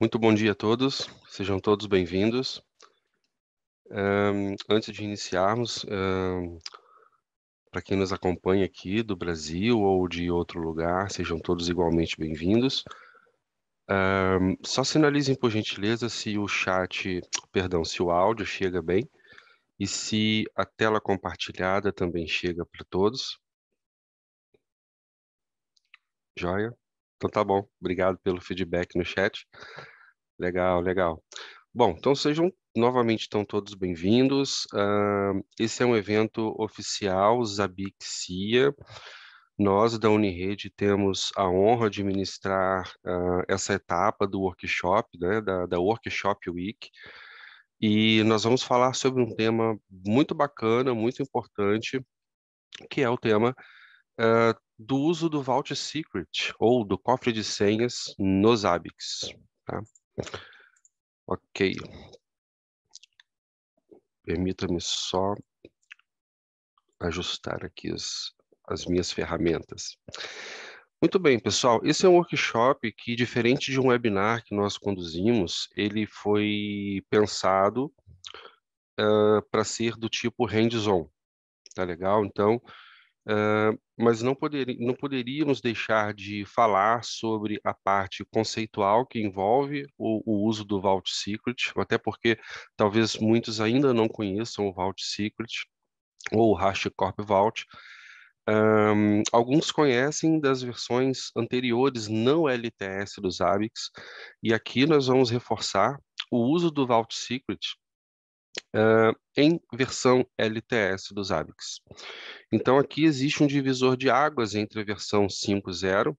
Muito bom dia a todos, sejam todos bem-vindos. Antes de iniciarmos, para quem nos acompanha aqui do Brasil ou de outro lugar, sejam todos igualmente bem-vindos. Só sinalizem por gentileza se o chat, perdão, se o áudio chega bem e se a tela compartilhada também chega para todos. Joia? Então tá bom, obrigado pelo feedback no chat. Legal, legal. Bom, então sejam novamente todos bem-vindos. Esse é um evento oficial Zabixia. Nós da Unirede temos a honra de ministrar essa etapa do workshop, né, da Workshop Week. E nós vamos falar sobre um tema muito bacana, muito importante, que é o tema do uso do Vault Secret, ou do cofre de senhas nos Zabbix. Tá? Ok. Permita-me só ajustar aqui as minhas ferramentas. Muito bem, pessoal. Esse é um workshop que, diferente de um webinar que nós conduzimos, ele foi pensado para ser do tipo hands-on. Tá legal? Então, mas não poderíamos deixar de falar sobre a parte conceitual que envolve o uso do Vault Secret, até porque talvez muitos ainda não conheçam o Vault Secret ou o HashiCorp Vault. Alguns conhecem das versões anteriores não LTS dos Zabbix, e aqui nós vamos reforçar o uso do Vault Secret em versão LTS dos Zabbix. Então aqui existe um divisor de águas entre a versão 5.0,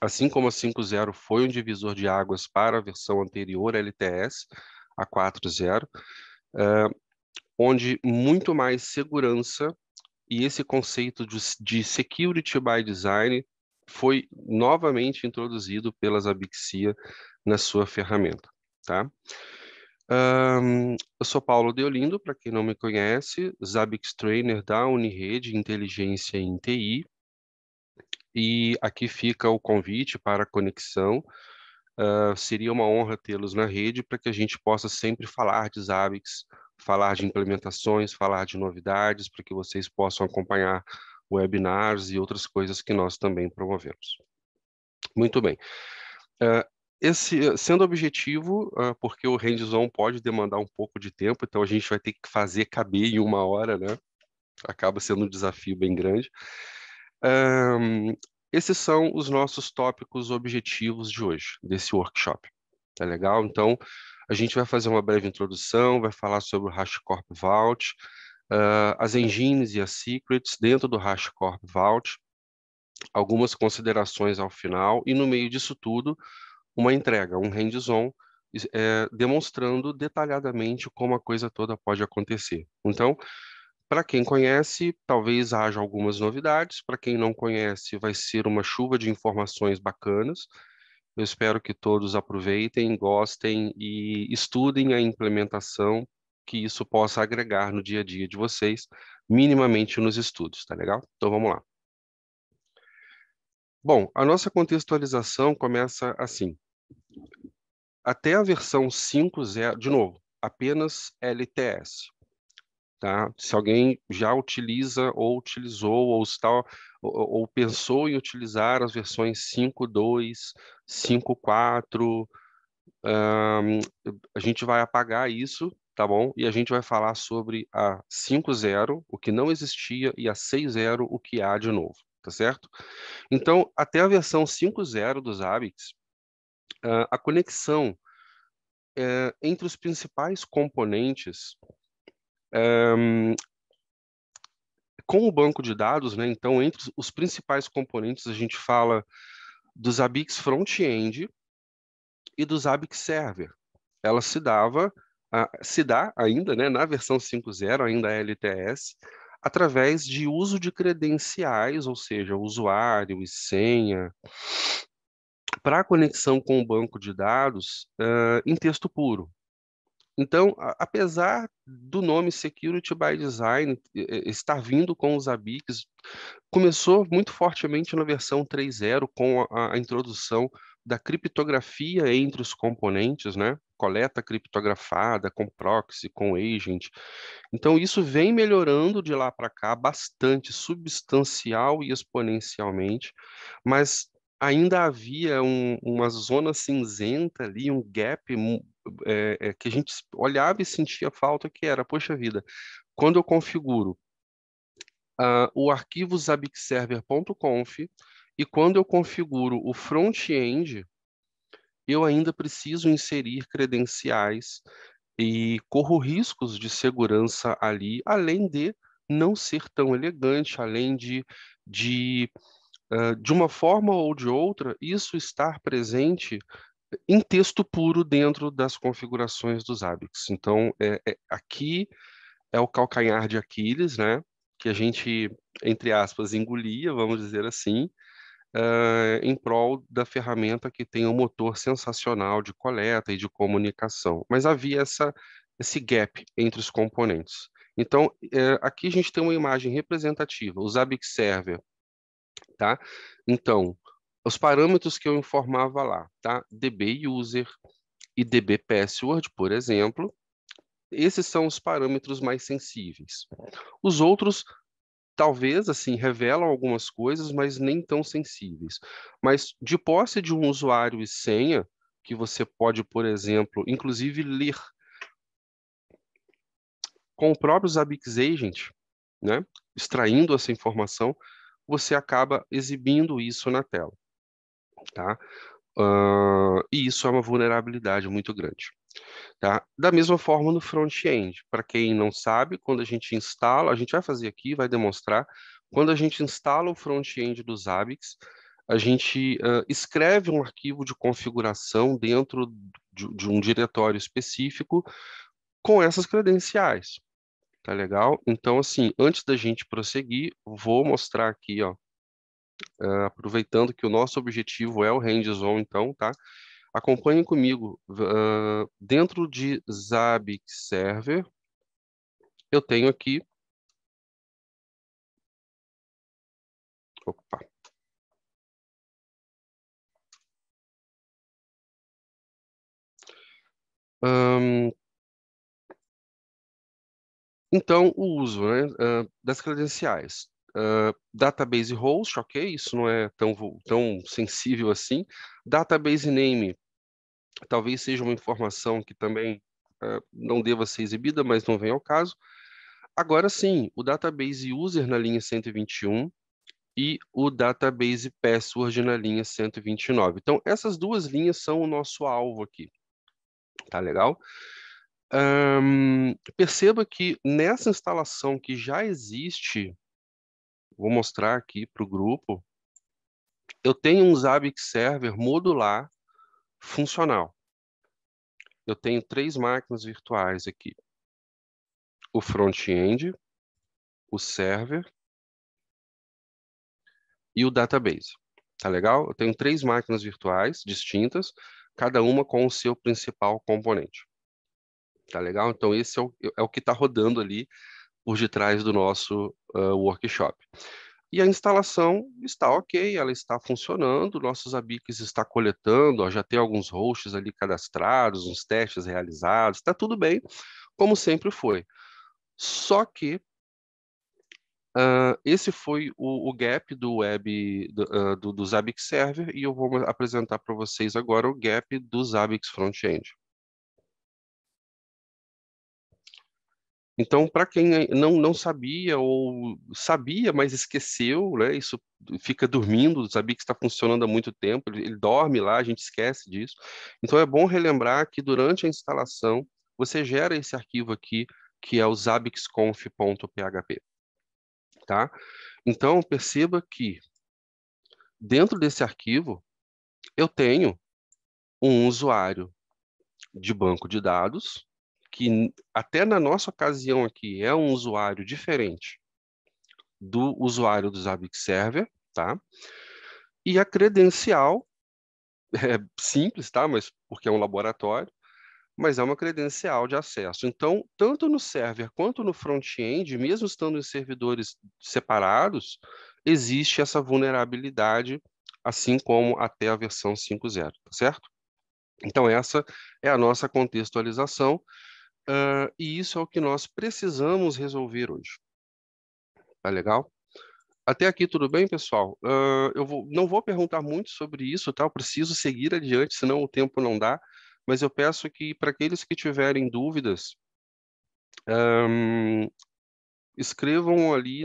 assim como a 5.0 foi um divisor de águas para a versão anterior LTS, a 4.0, onde muito mais segurança e esse conceito de Security by Design foi novamente introduzido pela Zabixia na sua ferramenta, tá? Eu sou Paulo Deolindo, para quem não me conhece, Zabbix Trainer da Unirede Inteligência em TI, e aqui fica o convite para a conexão. Seria uma honra tê-los na rede para que a gente possa sempre falar de Zabbix, falar de implementações, falar de novidades, para que vocês possam acompanhar webinars e outras coisas que nós também promovemos. Muito bem. Sendo objetivo, porque o hands-on pode demandar um pouco de tempo, então a gente vai ter que fazer caber em 1 hora, né? Acaba sendo um desafio bem grande. Esses são os nossos tópicos objetivos de hoje, desse workshop. Tá legal? Então, a gente vai fazer uma breve introdução, vai falar sobre o HashiCorp Vault, as engines e as secrets dentro do HashiCorp Vault, algumas considerações ao final, e no meio disso tudo, uma entrega, um hands-on, demonstrando detalhadamente como a coisa toda pode acontecer. Então, para quem conhece, talvez haja algumas novidades. Para quem não conhece, vai ser uma chuva de informações bacanas. Eu espero que todos aproveitem, gostem e estudem a implementação, que isso possa agregar no dia a dia de vocês, minimamente nos estudos, tá legal? Então vamos lá. Bom, a nossa contextualização começa assim. Até a versão 5.0, de novo, apenas LTS. Tá? Se alguém já utiliza ou utilizou ou pensou em utilizar as versões 5.2, 5.4, a gente vai apagar isso, tá bom? E a gente vai falar sobre a 5.0, o que não existia, e a 6.0, o que há de novo, tá certo? Então, até a versão 5.0 dos Zabbix, a conexão entre os principais componentes com o banco de dados, né? Então, entre os principais componentes, a gente fala do Zabbix Front-End e do Zabbix Server. Ela se dá ainda, né, na versão 5.0, ainda é LTS, através de uso de credenciais, ou seja, usuário e senha, para a conexão com o banco de dados em texto puro. Então, apesar do nome Security by Design estar vindo com os Zabbix, começou muito fortemente na versão 3.0 com a introdução da criptografia entre os componentes, né? Coleta criptografada com proxy, com agent. Então, isso vem melhorando de lá para cá bastante, substancial e exponencialmente, mas ainda havia uma zona cinzenta ali, um gap que a gente olhava e sentia falta, que era, poxa vida, quando eu configuro o arquivo zabixserver.conf e quando eu configuro o front-end, eu ainda preciso inserir credenciais e corro riscos de segurança ali, além de não ser tão elegante, além de uma forma ou de outra, isso estar presente em texto puro dentro das configurações dos Zabbix. Então, aqui é o calcanhar de Aquiles, né? Que a gente, entre aspas, engolia, vamos dizer assim, em prol da ferramenta que tem um motor sensacional de coleta e de comunicação. Mas havia esse gap entre os componentes. Então, aqui a gente tem uma imagem representativa, o Zabbix Server, tá? Então, os parâmetros que eu informava lá, tá? DB User e DB Password, por exemplo, esses são os parâmetros mais sensíveis. Os outros talvez assim revelam algumas coisas, mas nem tão sensíveis. Mas de posse de um usuário e senha, que você pode, por exemplo, inclusive ler com o próprio Zabbix Agent, né, extraindo essa informação, você acaba exibindo isso na tela, tá? E isso é uma vulnerabilidade muito grande. Tá? Da mesma forma no front-end. Para quem não sabe, quando a gente instala, a gente vai fazer aqui, vai demonstrar, quando a gente instala o front-end do Zabbix, a gente escreve um arquivo de configuração dentro de um diretório específico com essas credenciais. Tá legal? Então, assim, antes da gente prosseguir, vou mostrar aqui, ó, aproveitando que o nosso objetivo é o hands-on, então, tá? Acompanhem comigo. Dentro de Zabbix Server, eu tenho aqui. Opa. Ahn, então, o uso, né, das credenciais. Database host, ok, isso não é tão sensível assim. Database name, talvez seja uma informação que também não deva ser exibida, mas não vem ao caso. Agora sim, o database user na linha 121 e o database password na linha 129. Então, essas duas linhas são o nosso alvo aqui. Tá legal? Perceba que nessa instalação que já existe, vou mostrar aqui para o grupo, eu tenho um Zabbix Server modular funcional. Eu tenho 3 máquinas virtuais aqui. O front-end, o server e o database. Tá legal? Eu tenho 3 máquinas virtuais distintas, cada uma com o seu principal componente. Tá legal? Então, esse é o que está rodando ali por detrás do nosso workshop. E a instalação está ok, ela está funcionando, nossos Zabbix está coletando, ó, já tem alguns hosts ali cadastrados, uns testes realizados, está tudo bem, como sempre foi. Só que esse foi o gap do web do Zabbix Server e eu vou apresentar para vocês agora o gap do Zabbix Front-end. Então, para quem não sabia ou sabia, mas esqueceu, né, isso fica dormindo, sabia que está funcionando há muito tempo, ele dorme lá, a gente esquece disso. Então, é bom relembrar que durante a instalação, você gera esse arquivo aqui, que é o zabbixconf.php, tá? Então, perceba que dentro desse arquivo, eu tenho um usuário de banco de dados, que até na nossa ocasião aqui é um usuário diferente do usuário do Zabbix Server, tá? E a credencial é simples, tá? Mas porque é um laboratório, mas é uma credencial de acesso. Então, tanto no server quanto no front-end, mesmo estando em servidores separados, existe essa vulnerabilidade assim como até a versão 5.0, tá certo? Então, essa é a nossa contextualização, e isso é o que nós precisamos resolver hoje. Tá legal? Até aqui tudo bem, pessoal? Não vou perguntar muito sobre isso, tá? Eu preciso seguir adiante, senão o tempo não dá, mas eu peço que, para aqueles que tiverem dúvidas, ahn, escrevam ali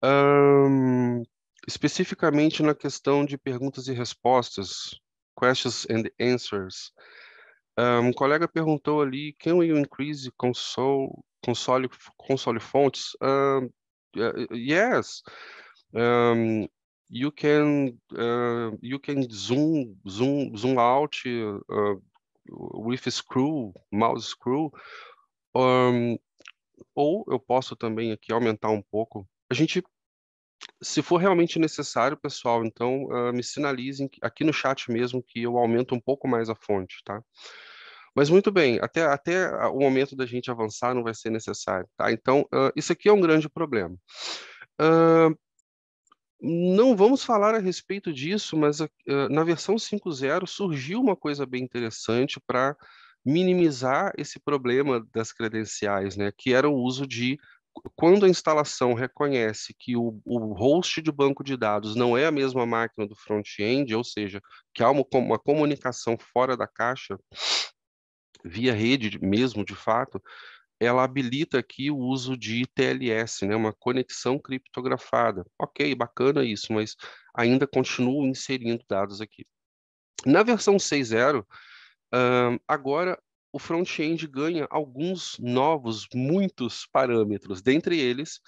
ahn, especificamente na questão de perguntas e respostas, questions and answers. Um colega perguntou ali, can we increase console fonts? Yes. Um, you can zoom out with screw, mouse screw. Um, ou eu posso também aqui aumentar um pouco. Se for realmente necessário, pessoal, então me sinalizem aqui no chat mesmo que eu aumento um pouco mais a fonte, tá? Mas muito bem, até o momento da gente avançar não vai ser necessário, tá? Então, isso aqui é um grande problema. Ah, não vamos falar a respeito disso, mas na versão 5.0 surgiu uma coisa bem interessante para minimizar esse problema das credenciais, né? Que era o uso de quando a instalação reconhece que o host de banco de dados não é a mesma máquina do front-end, ou seja, que há uma comunicação fora da caixa, via rede mesmo, de fato, ela habilita aqui o uso de TLS, né, uma conexão criptografada. Ok, bacana isso, mas ainda continuo inserindo dados aqui. Na versão 6.0, agora o front-end ganha alguns novos, muitos parâmetros, dentre eles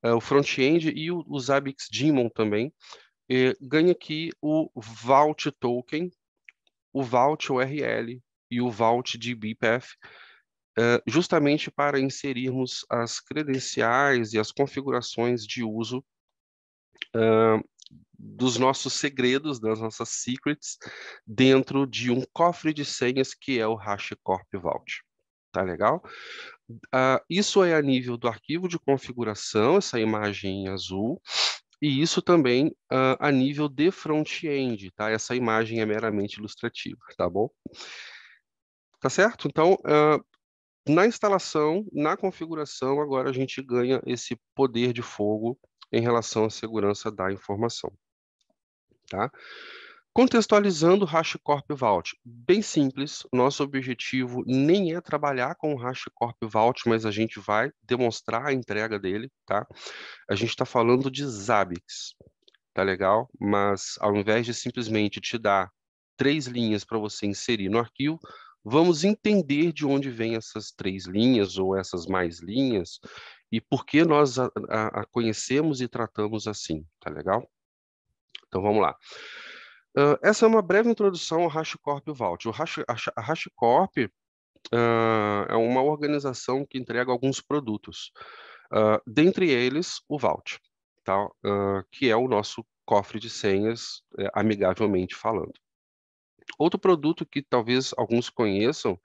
o front-end e o Zabbix Daemon também, ganha aqui o Vault Token, o Vault URL e o Vault DBpath, justamente para inserirmos as credenciais e as configurações de uso dos nossos segredos, das nossas secrets, dentro de um cofre de senhas que é o HashiCorp Vault. Tá legal? Isso é a nível do arquivo de configuração, essa imagem em azul, e isso também a nível de front-end, tá? Essa imagem é meramente ilustrativa, tá bom? Tá certo? Então, na instalação, na configuração, agora a gente ganha esse poder de fogo em relação à segurança da informação, tá? Contextualizando o HashiCorp Vault, bem simples, nosso objetivo nem é trabalhar com o HashiCorp Vault, mas a gente vai demonstrar a entrega dele, tá? A gente está falando de Zabbix, tá legal? Mas ao invés de simplesmente te dar 3 linhas para você inserir no arquivo, vamos entender de onde vêm essas 3 linhas ou essas mais linhas e por que nós a conhecemos e tratamos assim, tá legal? Então vamos lá. Essa é uma breve introdução ao HashiCorp Vault. A HashiCorp é uma organização que entrega alguns produtos, dentre eles o Vault, tá? Que é o nosso cofre de senhas, amigavelmente falando. Outro produto que talvez alguns conheçam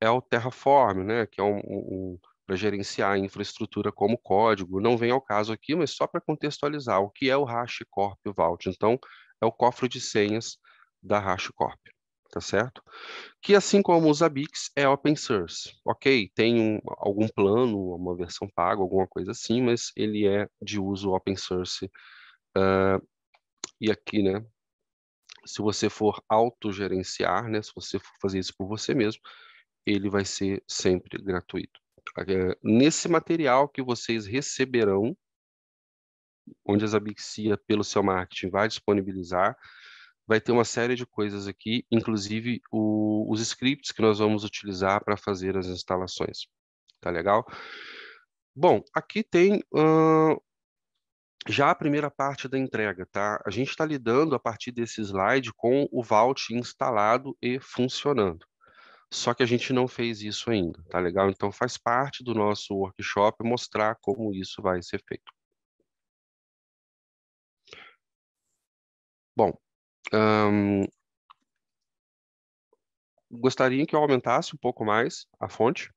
é o Terraform, né? Que é para gerenciar a infraestrutura como código. Não vem ao caso aqui, mas só para contextualizar o que é o HashiCorp Vault. Então, é o cofre de senhas da HashiCorp, tá certo? Que assim como o Zabbix é open source. Ok, tem algum plano, uma versão paga, alguma coisa assim, mas ele é de uso open source. E aqui, né, se você for autogerenciar, né, se você for fazer isso por você mesmo, ele vai ser sempre gratuito. Nesse material que vocês receberão, onde a Zabixia, pelo seu marketing, vai disponibilizar, vai ter uma série de coisas aqui, inclusive os scripts que nós vamos utilizar para fazer as instalações. Tá legal? Bom, aqui tem já a primeira parte da entrega, tá? A gente está lidando a partir desse slide com o Vault instalado e funcionando. Só que a gente não fez isso ainda, tá legal? Então faz parte do nosso workshop mostrar como isso vai ser feito. Bom, gostaria que eu aumentasse um pouco mais a fonte,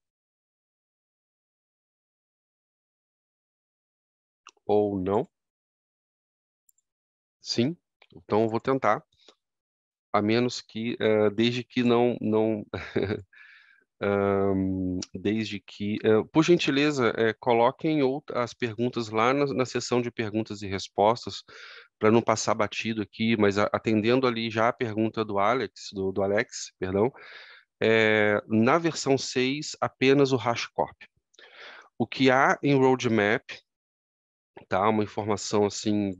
ou não. Sim, então eu vou tentar, a menos que, desde que não desde que, por gentileza, coloquem as perguntas lá na seção de perguntas e respostas, para não passar batido aqui, mas atendendo ali já a pergunta do Alex, perdão, na versão 6, apenas o HashiCorp. O que há em roadmap, tá? Uma informação assim,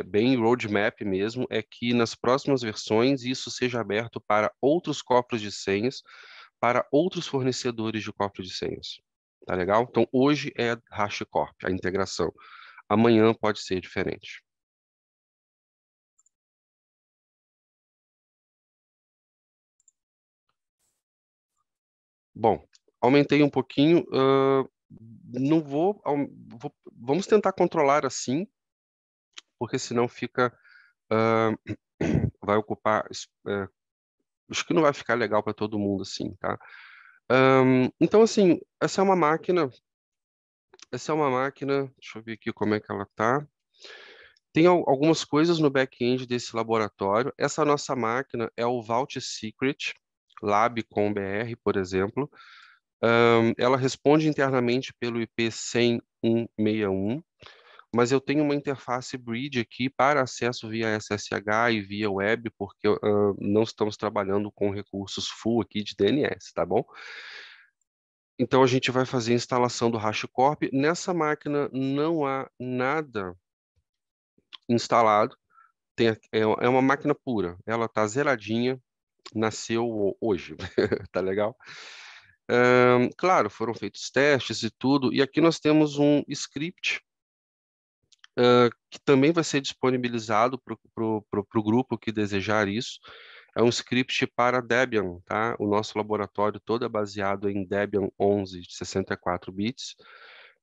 bem roadmap mesmo, é que nas próximas versões isso seja aberto para outros cofres de senhas, para outros fornecedores de cofre de senhas. Tá legal? Então hoje é HashiCorp, a integração. Amanhã pode ser diferente. Bom, aumentei um pouquinho. Não vamos tentar controlar assim, porque senão fica. ah, vai ocupar. Acho que não vai ficar legal para todo mundo assim, tá? Então, assim, essa é uma máquina, deixa eu ver aqui como é que ela tá. Tem algumas coisas no back-end desse laboratório. Essa nossa máquina é o Vault Secret Lab com BR, por exemplo. Ela responde internamente pelo IP 100.161, mas eu tenho uma interface bridge aqui para acesso via SSH e via web, porque não estamos trabalhando com recursos full aqui de DNS, tá bom? Então a gente vai fazer a instalação do HashiCorp. Nessa máquina não há nada instalado. É uma máquina pura. Ela está zeradinha, nasceu hoje, tá legal? Claro, foram feitos testes e tudo, e aqui nós temos um script que também vai ser disponibilizado para o grupo que desejar isso. É um script para Debian, tá? O nosso laboratório todo é baseado em Debian 11 de 64 bits.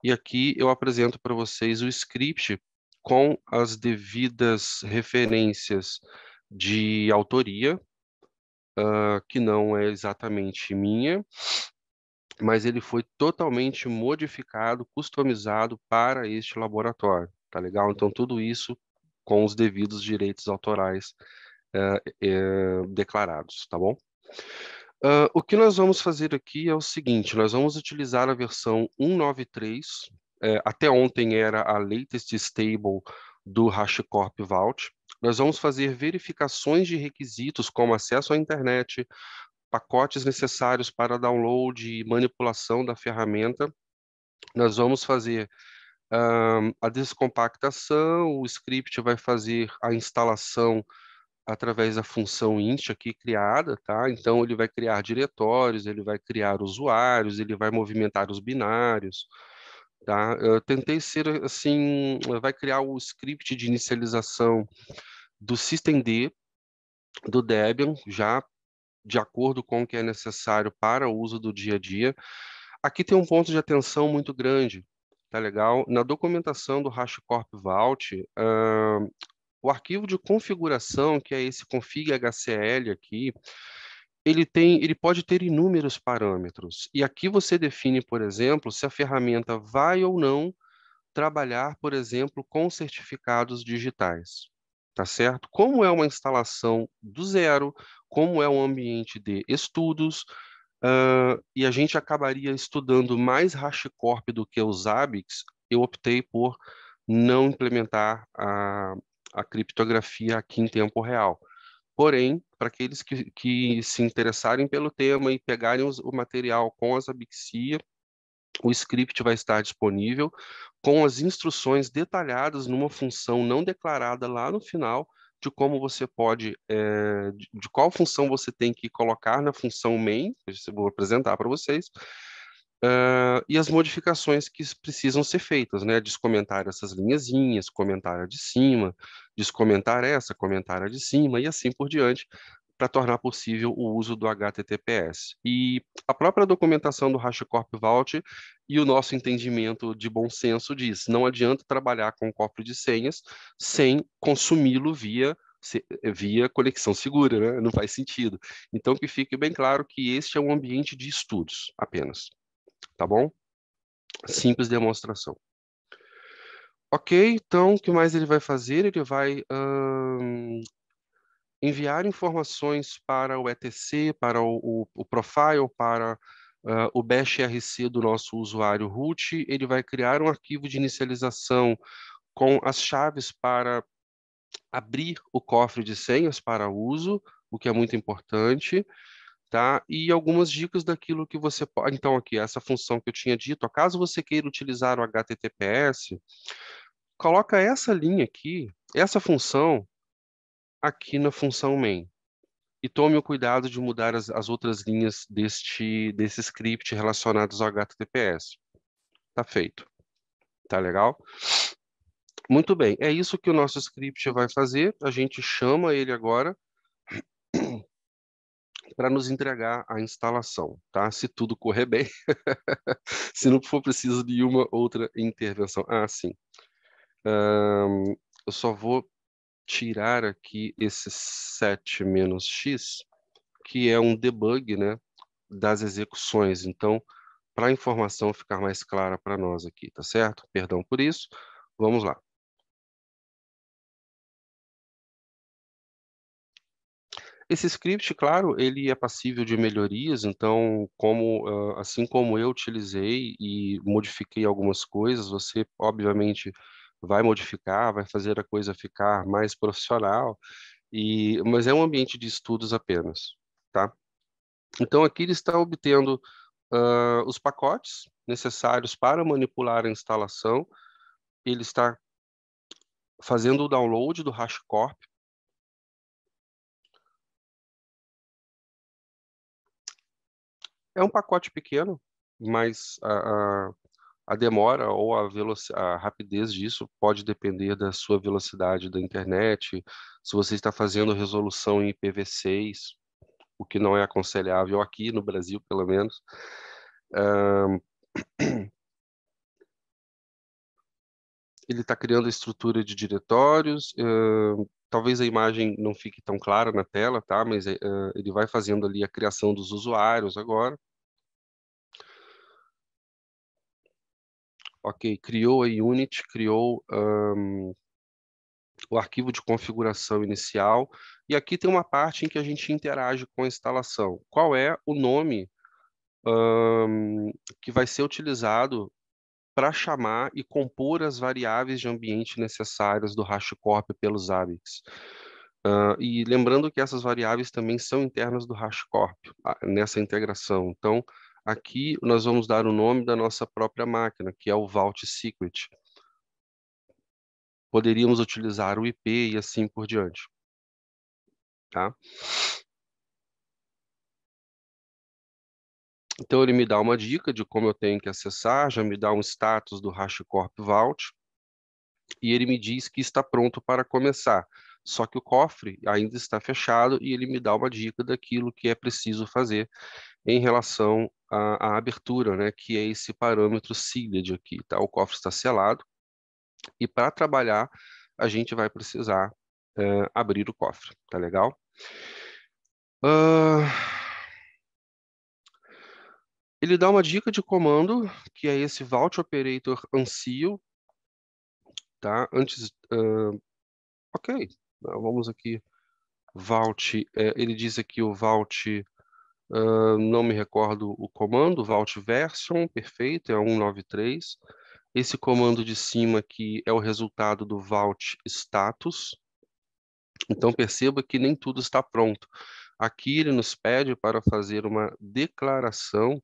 E aqui eu apresento para vocês o script com as devidas referências de autoria, que não é exatamente minha, mas ele foi totalmente modificado, customizado para este laboratório, tá legal? Então, tudo isso com os devidos direitos autorais declarados, tá bom? O que nós vamos fazer aqui é o seguinte: nós vamos utilizar a versão 193, até ontem era a latest stable do HashiCorp Vault. Nós vamos fazer verificações de requisitos como acesso à internet, pacotes necessários para download e manipulação da ferramenta. Nós vamos fazer a descompactação, o script vai fazer a instalação através da função int aqui criada, tá? Então ele vai criar diretórios, ele vai criar usuários, ele vai movimentar os binários, tá? Eu tentei ser assim, vai criar o script de inicialização do systemd do Debian, já de acordo com o que é necessário para o uso do dia a dia. Aqui tem um ponto de atenção muito grande, tá legal? Na documentação do HashiCorp Vault, o arquivo de configuração, que é esse config.hcl aqui, ele pode ter inúmeros parâmetros. E aqui você define, por exemplo, se a ferramenta vai ou não trabalhar, por exemplo, com certificados digitais. Tá certo? Como é uma instalação do zero, como é um ambiente de estudos, e a gente acabaria estudando mais HashiCorp do que os Zabbix, eu optei por não implementar a criptografia aqui em tempo real. Porém, para aqueles que se interessarem pelo tema e pegarem o material com as Abixia, o script vai estar disponível com as instruções detalhadas numa função não declarada lá no final de como você pode, de qual função você tem que colocar na função main, que eu vou apresentar para vocês, e as modificações que precisam ser feitas, né? Descomentar essas linhazinhas, comentar a de cima, descomentar essa, comentar a de cima e assim por diante, para tornar possível o uso do HTTPS. E a própria documentação do HashiCorp Vault e o nosso entendimento de bom senso diz: não adianta trabalhar com cofre de senhas sem consumi-lo via conexão segura, né? Não faz sentido. Então, que fique bem claro que este é um ambiente de estudos apenas, tá bom? Simples demonstração. Ok, então o que mais ele vai fazer? Ele vai enviar informações para o ETC, para o profile, para o bash-rc do nosso usuário root. Ele vai criar um arquivo de inicialização com as chaves para abrir o cofre de senhas para uso, o que é muito importante, tá? E algumas dicas daquilo que você pode. Então, aqui, essa função que eu tinha dito, caso você queira utilizar o HTTPS, coloca essa linha aqui, essa função, aqui na função main. E tome o cuidado de mudar as outras linhas desse script relacionados ao HTTPS. Tá feito. Tá legal? Muito bem. É isso que o nosso script vai fazer. A gente chama ele agora para nos entregar a instalação, tá? Se tudo correr bem, se não for preciso de uma outra intervenção. Ah, sim. Eu só vou tirar aqui esse 7-x, que é um debug, né, das execuções. Então, para a informação ficar mais clara para nós aqui, tá certo? Perdão por isso. Vamos lá. Esse script, claro, ele é passível de melhorias, então, assim como eu utilizei e modifiquei algumas coisas, você, obviamente, vai modificar, vai fazer a coisa ficar mais profissional, mas é um ambiente de estudos apenas, tá? Então, aqui ele está obtendo os pacotes necessários para manipular a instalação, ele está fazendo o download do HashiCorp. É um pacote pequeno, mas a demora ou a rapidez disso pode depender da sua velocidade da internet, se você está fazendo resolução em IPv6, o que não é aconselhável aqui no Brasil, pelo menos. Ele está criando a estrutura de diretórios. Talvez a imagem não fique tão clara na tela, tá? Mas ele vai fazendo ali a criação dos usuários agora. Ok, criou a unit, criou o arquivo de configuração inicial, e aqui tem uma parte em que a gente interage com a instalação. Qual é o nome que vai ser utilizado para chamar e compor as variáveis de ambiente necessárias do HashiCorp pelos AVIX? E lembrando que essas variáveis também são internas do HashiCorp, nessa integração. Então, aqui nós vamos dar o nome da nossa própria máquina, que é o Vault Secret. Poderíamos utilizar o IP e assim por diante, tá? Então, ele me dá uma dica de como eu tenho que acessar, já me dá um status do HashiCorp Vault, e ele me diz que está pronto para começar. Só que o cofre ainda está fechado e ele me dá uma dica daquilo que é preciso fazer em relação à abertura, né, que é esse parâmetro sealed aqui, tá? O cofre está selado e para trabalhar a gente vai precisar abrir o cofre, tá legal? Ah, ele dá uma dica de comando, que é esse vault operator unseal, tá? Ok, vamos aqui, vault, ele diz aqui o vault, não me recordo o comando, vault version, perfeito, é 193. Esse comando de cima aqui é o resultado do vault status. Então perceba que nem tudo está pronto. Aqui ele nos pede para fazer uma declaração.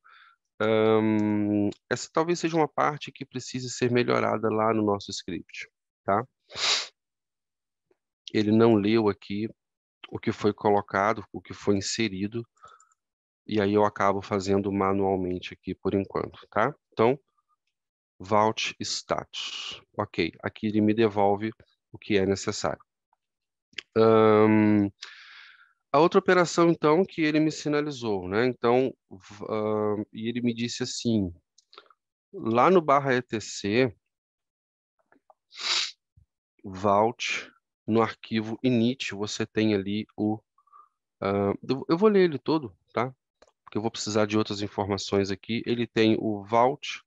Essa talvez seja uma parte que precise ser melhorada lá no nosso script, tá? Ele não leu aqui o que foi colocado, o que foi inserido, e aí eu acabo fazendo manualmente aqui por enquanto, tá? Então, vault status. Ok, aqui ele me devolve o que é necessário. A outra operação, então, que ele me sinalizou, né? Então, e ele me disse assim, lá no /etc, vault, no arquivo init, você tem ali eu vou ler ele todo, tá? Porque eu vou precisar de outras informações aqui. Ele tem o vault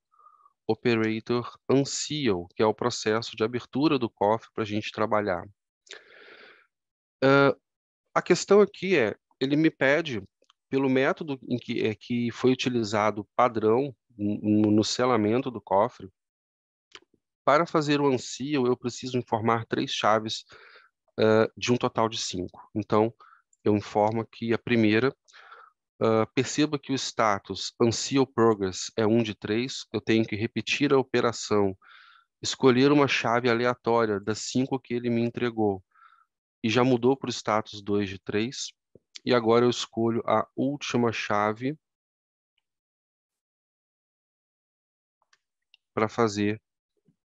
operator unseal, que é o processo de abertura do cofre para a gente trabalhar. A questão aqui é, ele me pede, pelo método em que foi utilizado padrão no selamento do cofre, para fazer o unseal, eu preciso informar 3 chaves de um total de 5. Então, eu informo que a primeira, perceba que o status unseal progress é 1 de 3, eu tenho que repetir a operação, escolher uma chave aleatória das 5 que ele me entregou, e já mudou para o status 2 de 3, e agora eu escolho a última chave para fazer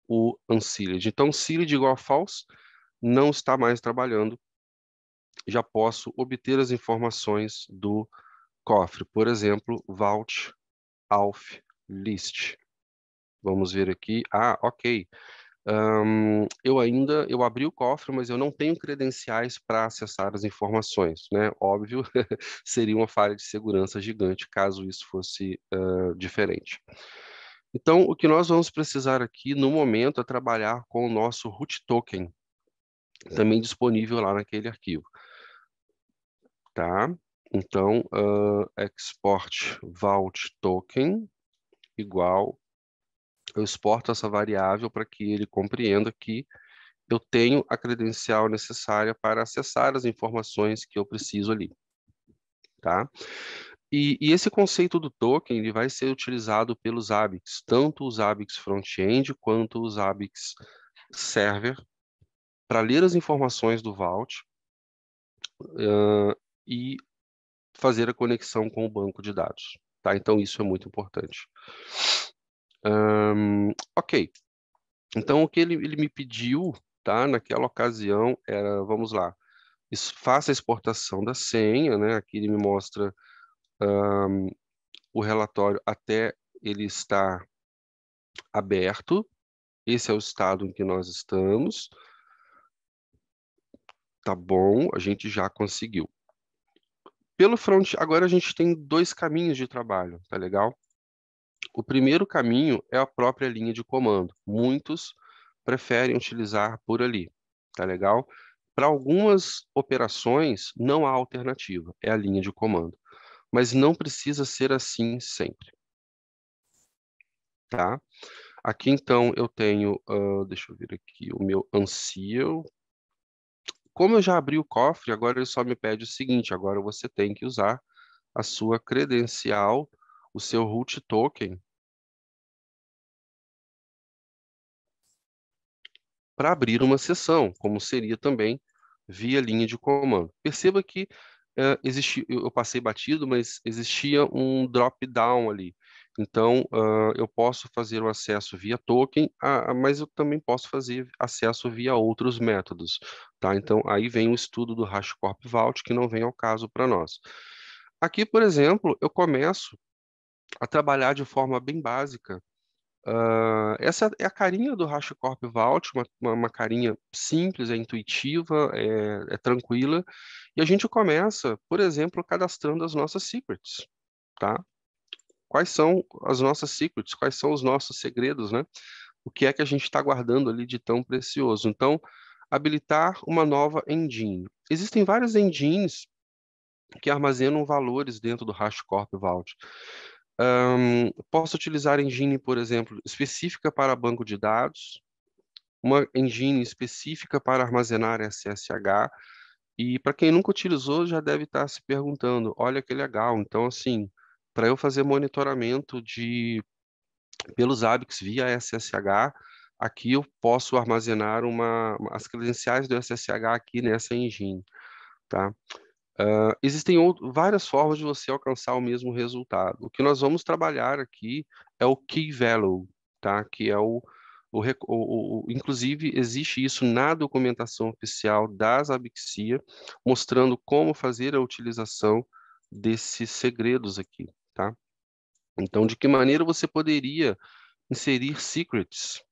o unsealed. Então, sealed igual a false, não está mais trabalhando, já posso obter as informações do cofre. Por exemplo, vault auth list. Vamos ver aqui. Ah, ok. Eu abri o cofre, mas eu não tenho credenciais para acessar as informações, né? Óbvio, seria uma falha de segurança gigante caso isso fosse diferente. Então, o que nós vamos precisar aqui no momento é trabalhar com o nosso root token, também disponível lá naquele arquivo, tá? Então, export vault token igual, eu exporto essa variável para que ele compreenda que eu tenho a credencial necessária para acessar as informações que eu preciso ali, tá? E esse conceito do token, ele vai ser utilizado pelos ABICs, tanto os ABICs front-end quanto os ABICs server, para ler as informações do Vault e fazer a conexão com o banco de dados, tá? Então, isso é muito importante. Ok. Então, o que ele me pediu, tá? Naquela ocasião, era, vamos lá, faça a exportação da senha, né? Aqui ele me mostra o relatório até ele estar aberto. Esse é o estado em que nós estamos. Tá bom, a gente já conseguiu. Pelo front, agora a gente tem 2 caminhos de trabalho, tá legal? O primeiro caminho é a própria linha de comando. Muitos preferem utilizar por ali, tá legal? Para algumas operações, não há alternativa, é a linha de comando. Mas não precisa ser assim sempre, tá? Aqui, então, eu tenho, deixa eu ver aqui, o meu unseal. Como eu já abri o cofre, agora ele só me pede o seguinte, agora você tem que usar a sua credencial, o seu root token, para abrir uma sessão, como seria também via linha de comando. Perceba que eu passei batido, mas existia um drop-down ali. Então, eu posso fazer o acesso via token, mas eu também posso fazer acesso via outros métodos, tá? Então, aí vem o estudo do HashiCorp Vault, que não vem ao caso para nós. Aqui, por exemplo, eu começo a trabalhar de forma bem básica. Essa é a carinha do HashiCorp Vault, uma carinha simples, é intuitiva, é tranquila, e a gente começa, por exemplo, cadastrando as nossas secrets, tá? Quais são as nossas secrets? Quais são os nossos segredos, né? O que é que a gente está guardando ali de tão precioso? Então, habilitar uma nova engine. Existem várias engines que armazenam valores dentro do HashiCorp Vault. Posso utilizar engine, por exemplo, específica para banco de dados, uma engine específica para armazenar SSH, e para quem nunca utilizou, já deve estar se perguntando, olha que legal, então assim, para eu fazer monitoramento pelos ABICs via SSH, aqui eu posso armazenar as credenciais do SSH aqui nessa engine, tá? Existem várias formas de você alcançar o mesmo resultado. O que nós vamos trabalhar aqui é o key value, tá? Que é inclusive, existe isso na documentação oficial das Abixia, mostrando como fazer a utilização desses segredos aqui, tá? Então, de que maneira você poderia inserir secrets?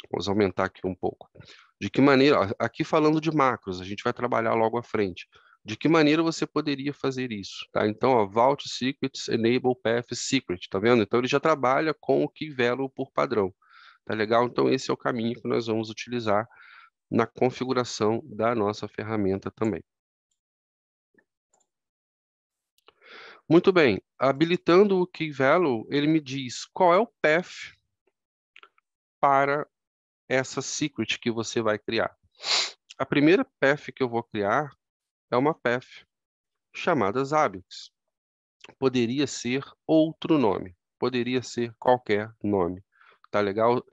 Vamos aumentar aqui um pouco. De que maneira? Aqui falando de macros, a gente vai trabalhar logo à frente. De que maneira você poderia fazer isso? Tá? Então, ó, Vault Secrets Enable Path Secret, tá vendo? Então, ele já trabalha com o Key Value por padrão. Tá legal? Então, esse é o caminho que nós vamos utilizar na configuração da nossa ferramenta também. Muito bem. Habilitando o Key Value, ele me diz qual é o path para essa secret que você vai criar. A primeira path que eu vou criar é uma path chamada Zabbix. Poderia ser outro nome, poderia ser qualquer nome. Tá legal?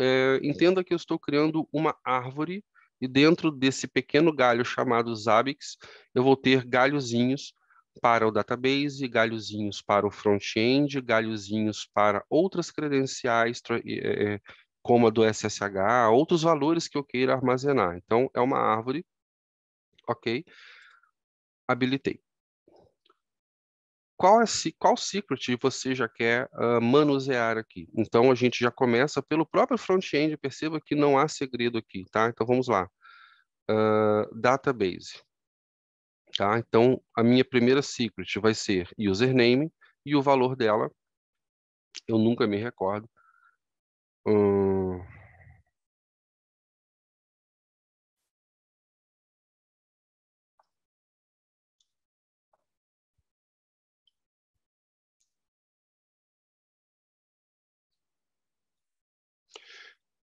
Entenda que eu estou criando uma árvore e dentro desse pequeno galho chamado Zabbix, eu vou ter galhozinhos para o database, galhozinhos para o front-end, galhozinhos para outras credenciais, como a do SSH, outros valores que eu queira armazenar. Então, é uma árvore, ok? Habilitei. Qual secret você já quer manusear aqui? Então, a gente já começa pelo próprio front-end, perceba que não há segredo aqui, tá? Então, vamos lá. Database, tá? Então, a minha primeira secret vai ser username e o valor dela, eu nunca me recordo. Hum,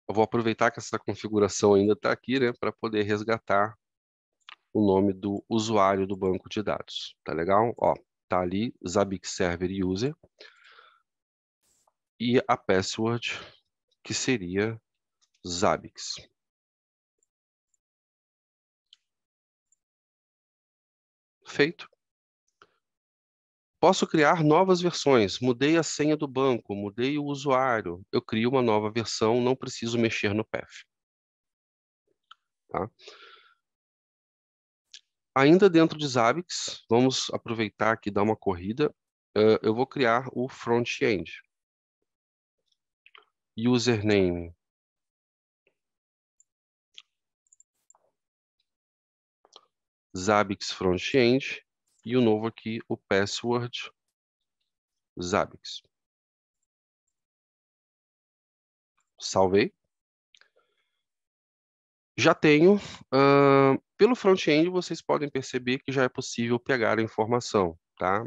eu vou aproveitar que essa configuração ainda está aqui, né, para poder resgatar o nome do usuário do banco de dados. Tá legal? Ó, tá ali, Zabbix Server User e a password, que seria Zabbix. Feito. Posso criar novas versões. Mudei a senha do banco, mudei o usuário. Eu crio uma nova versão, não preciso mexer no path. Tá? Ainda dentro de Zabbix, vamos aproveitar aqui e dar uma corrida. Eu vou criar o front-end. Username. Zabbix front-end. E o novo aqui, o password Zabbix. Salvei. Já tenho. Pelo front-end, vocês podem perceber que já é possível pegar a informação, tá?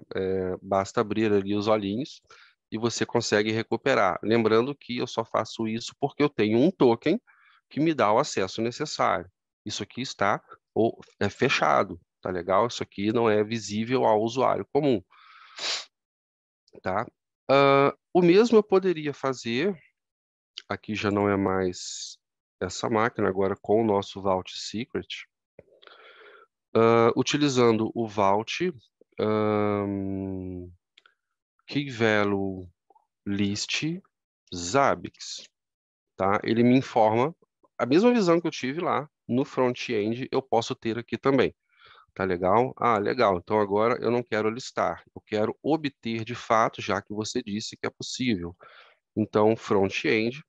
Basta abrir ali os olhinhos e você consegue recuperar. Lembrando que eu só faço isso porque eu tenho um token que me dá o acesso necessário. Isso aqui está fechado, tá legal? Isso aqui não é visível ao usuário comum, tá? O mesmo eu poderia fazer, aqui já não é mais essa máquina, agora com o nosso Vault Secret, utilizando o Vault Key Value List Zabbix, tá? Ele me informa a mesma visão que eu tive lá no front-end, eu posso ter aqui também. Tá legal? Ah, legal. Então agora eu não quero listar, eu quero obter de fato, já que você disse que é possível. Então, front-end,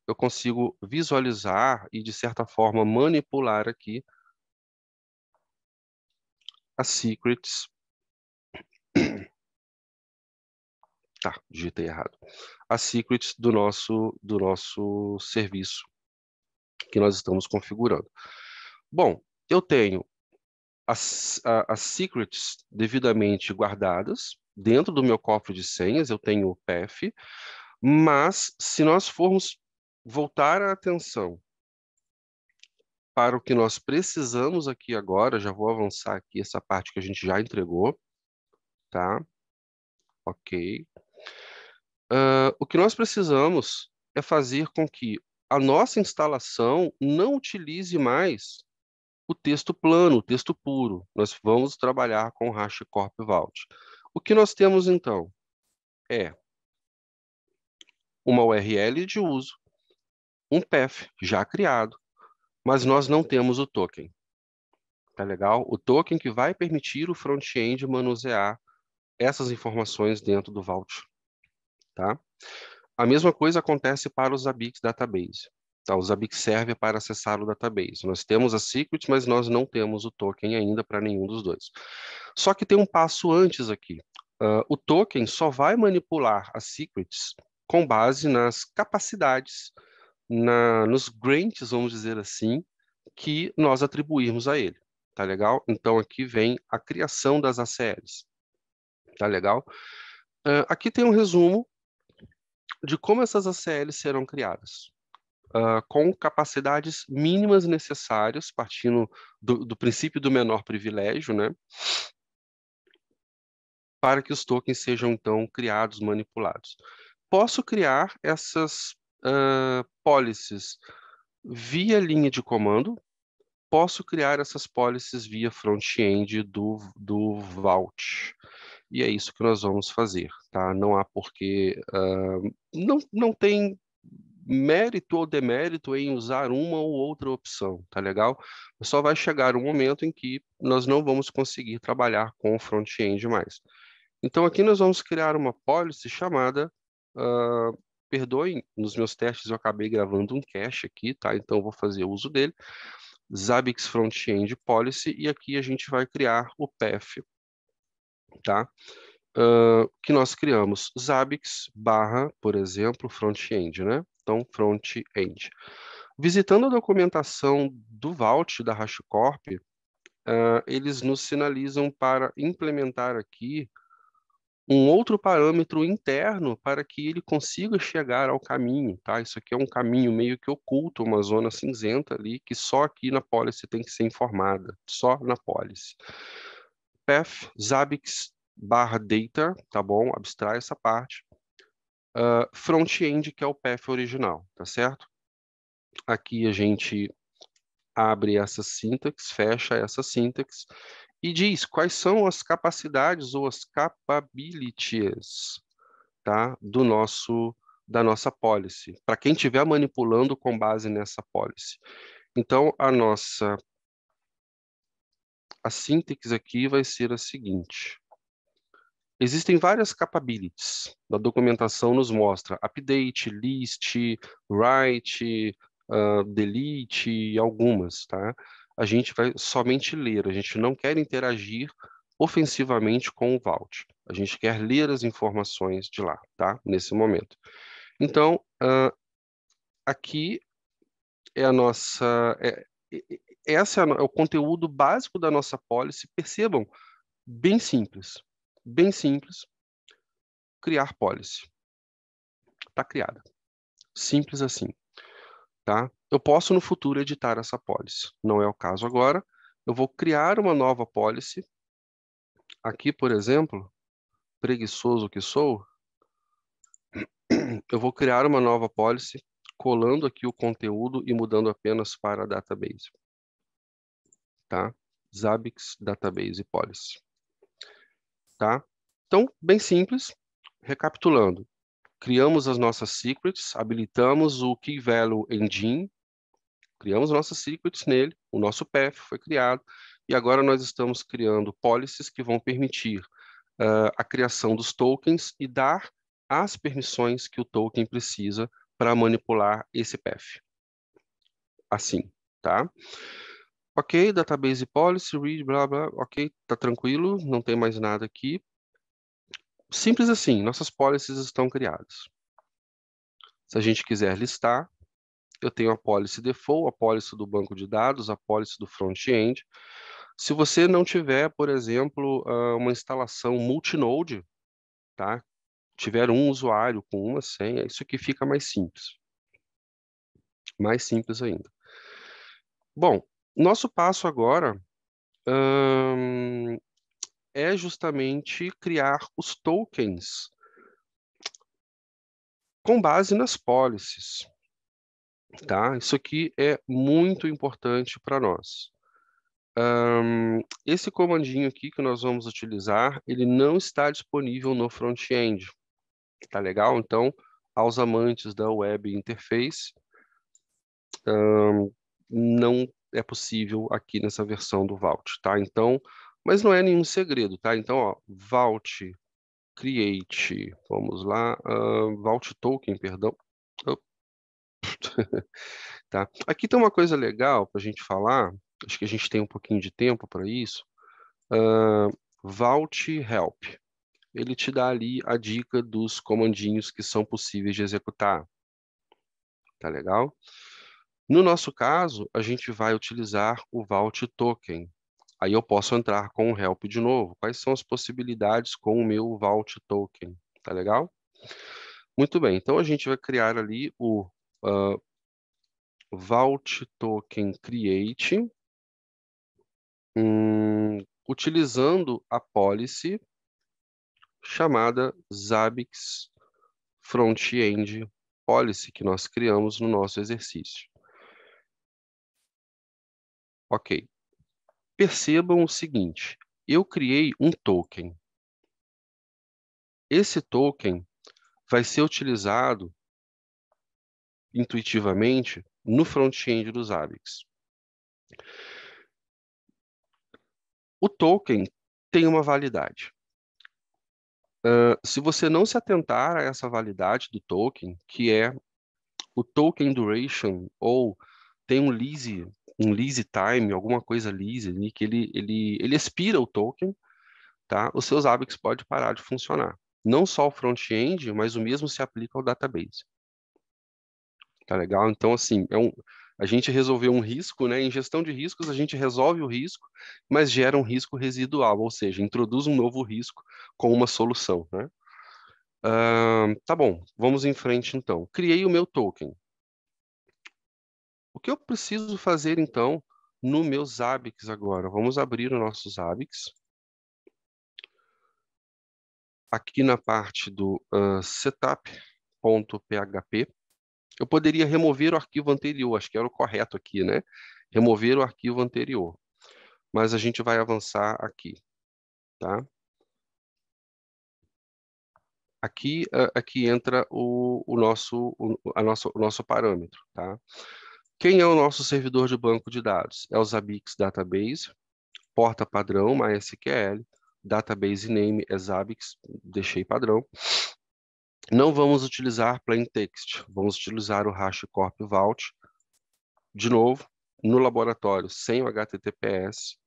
eu consigo visualizar e, de certa forma, manipular aqui as secrets. Tá, digitei errado. As secrets do nosso serviço que nós estamos configurando. Bom, eu tenho as secrets devidamente guardadas dentro do meu cofre de senhas, eu tenho o path, mas se nós formos voltar a atenção para o que nós precisamos aqui agora, já vou avançar aqui essa parte que a gente já entregou, tá? Ok. O que nós precisamos é fazer com que a nossa instalação não utilize mais o texto plano, o texto puro. Nós vamos trabalhar com HashiCorp Vault. O que nós temos, então, é uma URL de uso, um path já criado, mas nós não temos o token. Tá legal? O token que vai permitir o front-end manusear essas informações dentro do Vault. Tá? A mesma coisa acontece para os Zabbix Database. Tá? O Zabbix serve para acessar o database. Nós temos a secret, mas nós não temos o token ainda para nenhum dos dois. Só que tem um passo antes aqui. O token só vai manipular as secrets com base nas capacidades, nos grants, vamos dizer assim, que nós atribuirmos a ele. Tá legal? Então aqui vem a criação das ACLs. Tá legal? Aqui tem um resumo de como essas ACLs serão criadas. Com capacidades mínimas necessárias, partindo do princípio do menor privilégio, né? Para que os tokens sejam, então, criados, manipulados. Posso criar essas policies via linha de comando, posso criar essas policies via front-end do Vault. E é isso que nós vamos fazer, tá? Não há porquê, não tem mérito ou demérito em usar uma ou outra opção, tá legal? Só vai chegar um momento em que nós não vamos conseguir trabalhar com o front-end mais. Então aqui nós vamos criar uma policy chamada, perdoem, nos meus testes eu acabei gravando um cache aqui, tá? Então eu vou fazer uso dele, Zabbix Front-End Policy, e aqui a gente vai criar o path, tá? Que nós criamos Zabbix barra, por exemplo, front-end, né? Então, front-end. Visitando a documentação do Vault da HashiCorp, eles nos sinalizam para implementar aqui um outro parâmetro interno para que ele consiga chegar ao caminho, tá? Isso aqui é um caminho meio que oculto, uma zona cinzenta ali, que só aqui na policy tem que ser informada, só na policy. Path Zabbix barra data, tá bom? Abstrai essa parte. Front-end, que é o path original, tá certo? Aqui a gente abre essa sintaxe, fecha essa sintaxe e diz quais são as capacidades ou as capabilities, tá? Da nossa policy, para quem estiver manipulando com base nessa policy. Então, a sintaxe aqui vai ser a seguinte. Existem várias capabilities. A documentação nos mostra update, list, write, delete e algumas, tá? A gente vai somente ler, a gente não quer interagir ofensivamente com o Vault. A gente quer ler as informações de lá, tá? Nesse momento. Então, aqui é a nossa... esse é o conteúdo básico da nossa policy. Percebam, bem simples. Bem simples. Criar policy. Está criada. Simples assim, tá? Eu posso no futuro editar essa policy. Não é o caso agora. Eu vou criar uma nova policy. Aqui, por exemplo, preguiçoso que sou, eu vou criar uma nova policy, colando aqui o conteúdo e mudando apenas para database, tá? Zabbix Database Policy, tá? Então, bem simples. Recapitulando. Criamos as nossas secrets, habilitamos o Key Value Engine, criamos nossas secrets nele, o nosso path foi criado, e agora nós estamos criando policies que vão permitir a criação dos tokens e dar as permissões que o token precisa para manipular esse path. Assim, tá? Ok, database policy, read, blá, blá, ok, tá tranquilo, não tem mais nada aqui. Simples assim, nossas policies estão criadas. Se a gente quiser listar, eu tenho a policy default, a policy do banco de dados, a policy do front-end. Se você não tiver, por exemplo, uma instalação multinode, tá? Tiver um usuário com uma senha, isso aqui fica mais simples. Mais simples ainda. Bom, nosso passo agora é justamente criar os tokens com base nas policies, tá? Isso aqui é muito importante para nós. Esse comandinho aqui que nós vamos utilizar, ele não está disponível no front-end, tá legal? Então, aos amantes da web interface, não é possível aqui nessa versão do Vault, tá? Então, mas não é nenhum segredo, tá? Então, ó, Vault create, vamos lá, Vault token, perdão. Tá? Aqui tem uma coisa legal para a gente falar, acho que a gente tem um pouquinho de tempo para isso. Vault Help. Ele te dá ali a dica dos comandinhos que são possíveis de executar. Tá legal? No nosso caso, a gente vai utilizar o Vault Token. Aí eu posso entrar com o Help de novo. Quais são as possibilidades com o meu Vault Token? Tá legal? Muito bem, então a gente vai criar ali o Vault Token Create, utilizando a policy chamada Zabbix Frontend Policy que nós criamos no nosso exercício. Ok. Percebam o seguinte, eu criei um token. Esse token vai ser utilizado intuitivamente no front-end do Zabbix. O token tem uma validade. Se você não se atentar a essa validade do token, que é o token duration, ou tem um lease time, alguma coisa lease ali, que ele expira o token, tá? Os seus Zabbix pode parar de funcionar. Não só o front-end, mas o mesmo se aplica ao database. Tá legal? Então, assim, a gente resolveu um risco, né? Em gestão de riscos, a gente resolve o risco, mas gera um risco residual, ou seja, introduz um novo risco com uma solução, né? Tá bom, vamos em frente então. Criei o meu token. O que eu preciso fazer então no meu Zabbix agora? Vamos abrir o nosso Zabbix. Aqui na parte do setup.php, eu poderia remover o arquivo anterior, acho que era o correto aqui, né? Remover o arquivo anterior. Mas a gente vai avançar aqui, tá? Aqui entra o nosso parâmetro, tá? Quem é o nosso servidor de banco de dados? É o Zabbix Database, porta padrão MySQL, database name é Zabbix, deixei padrão. Não vamos utilizar plain text, vamos utilizar o HashiCorp Vault, de novo, no laboratório, sem o HTTPS.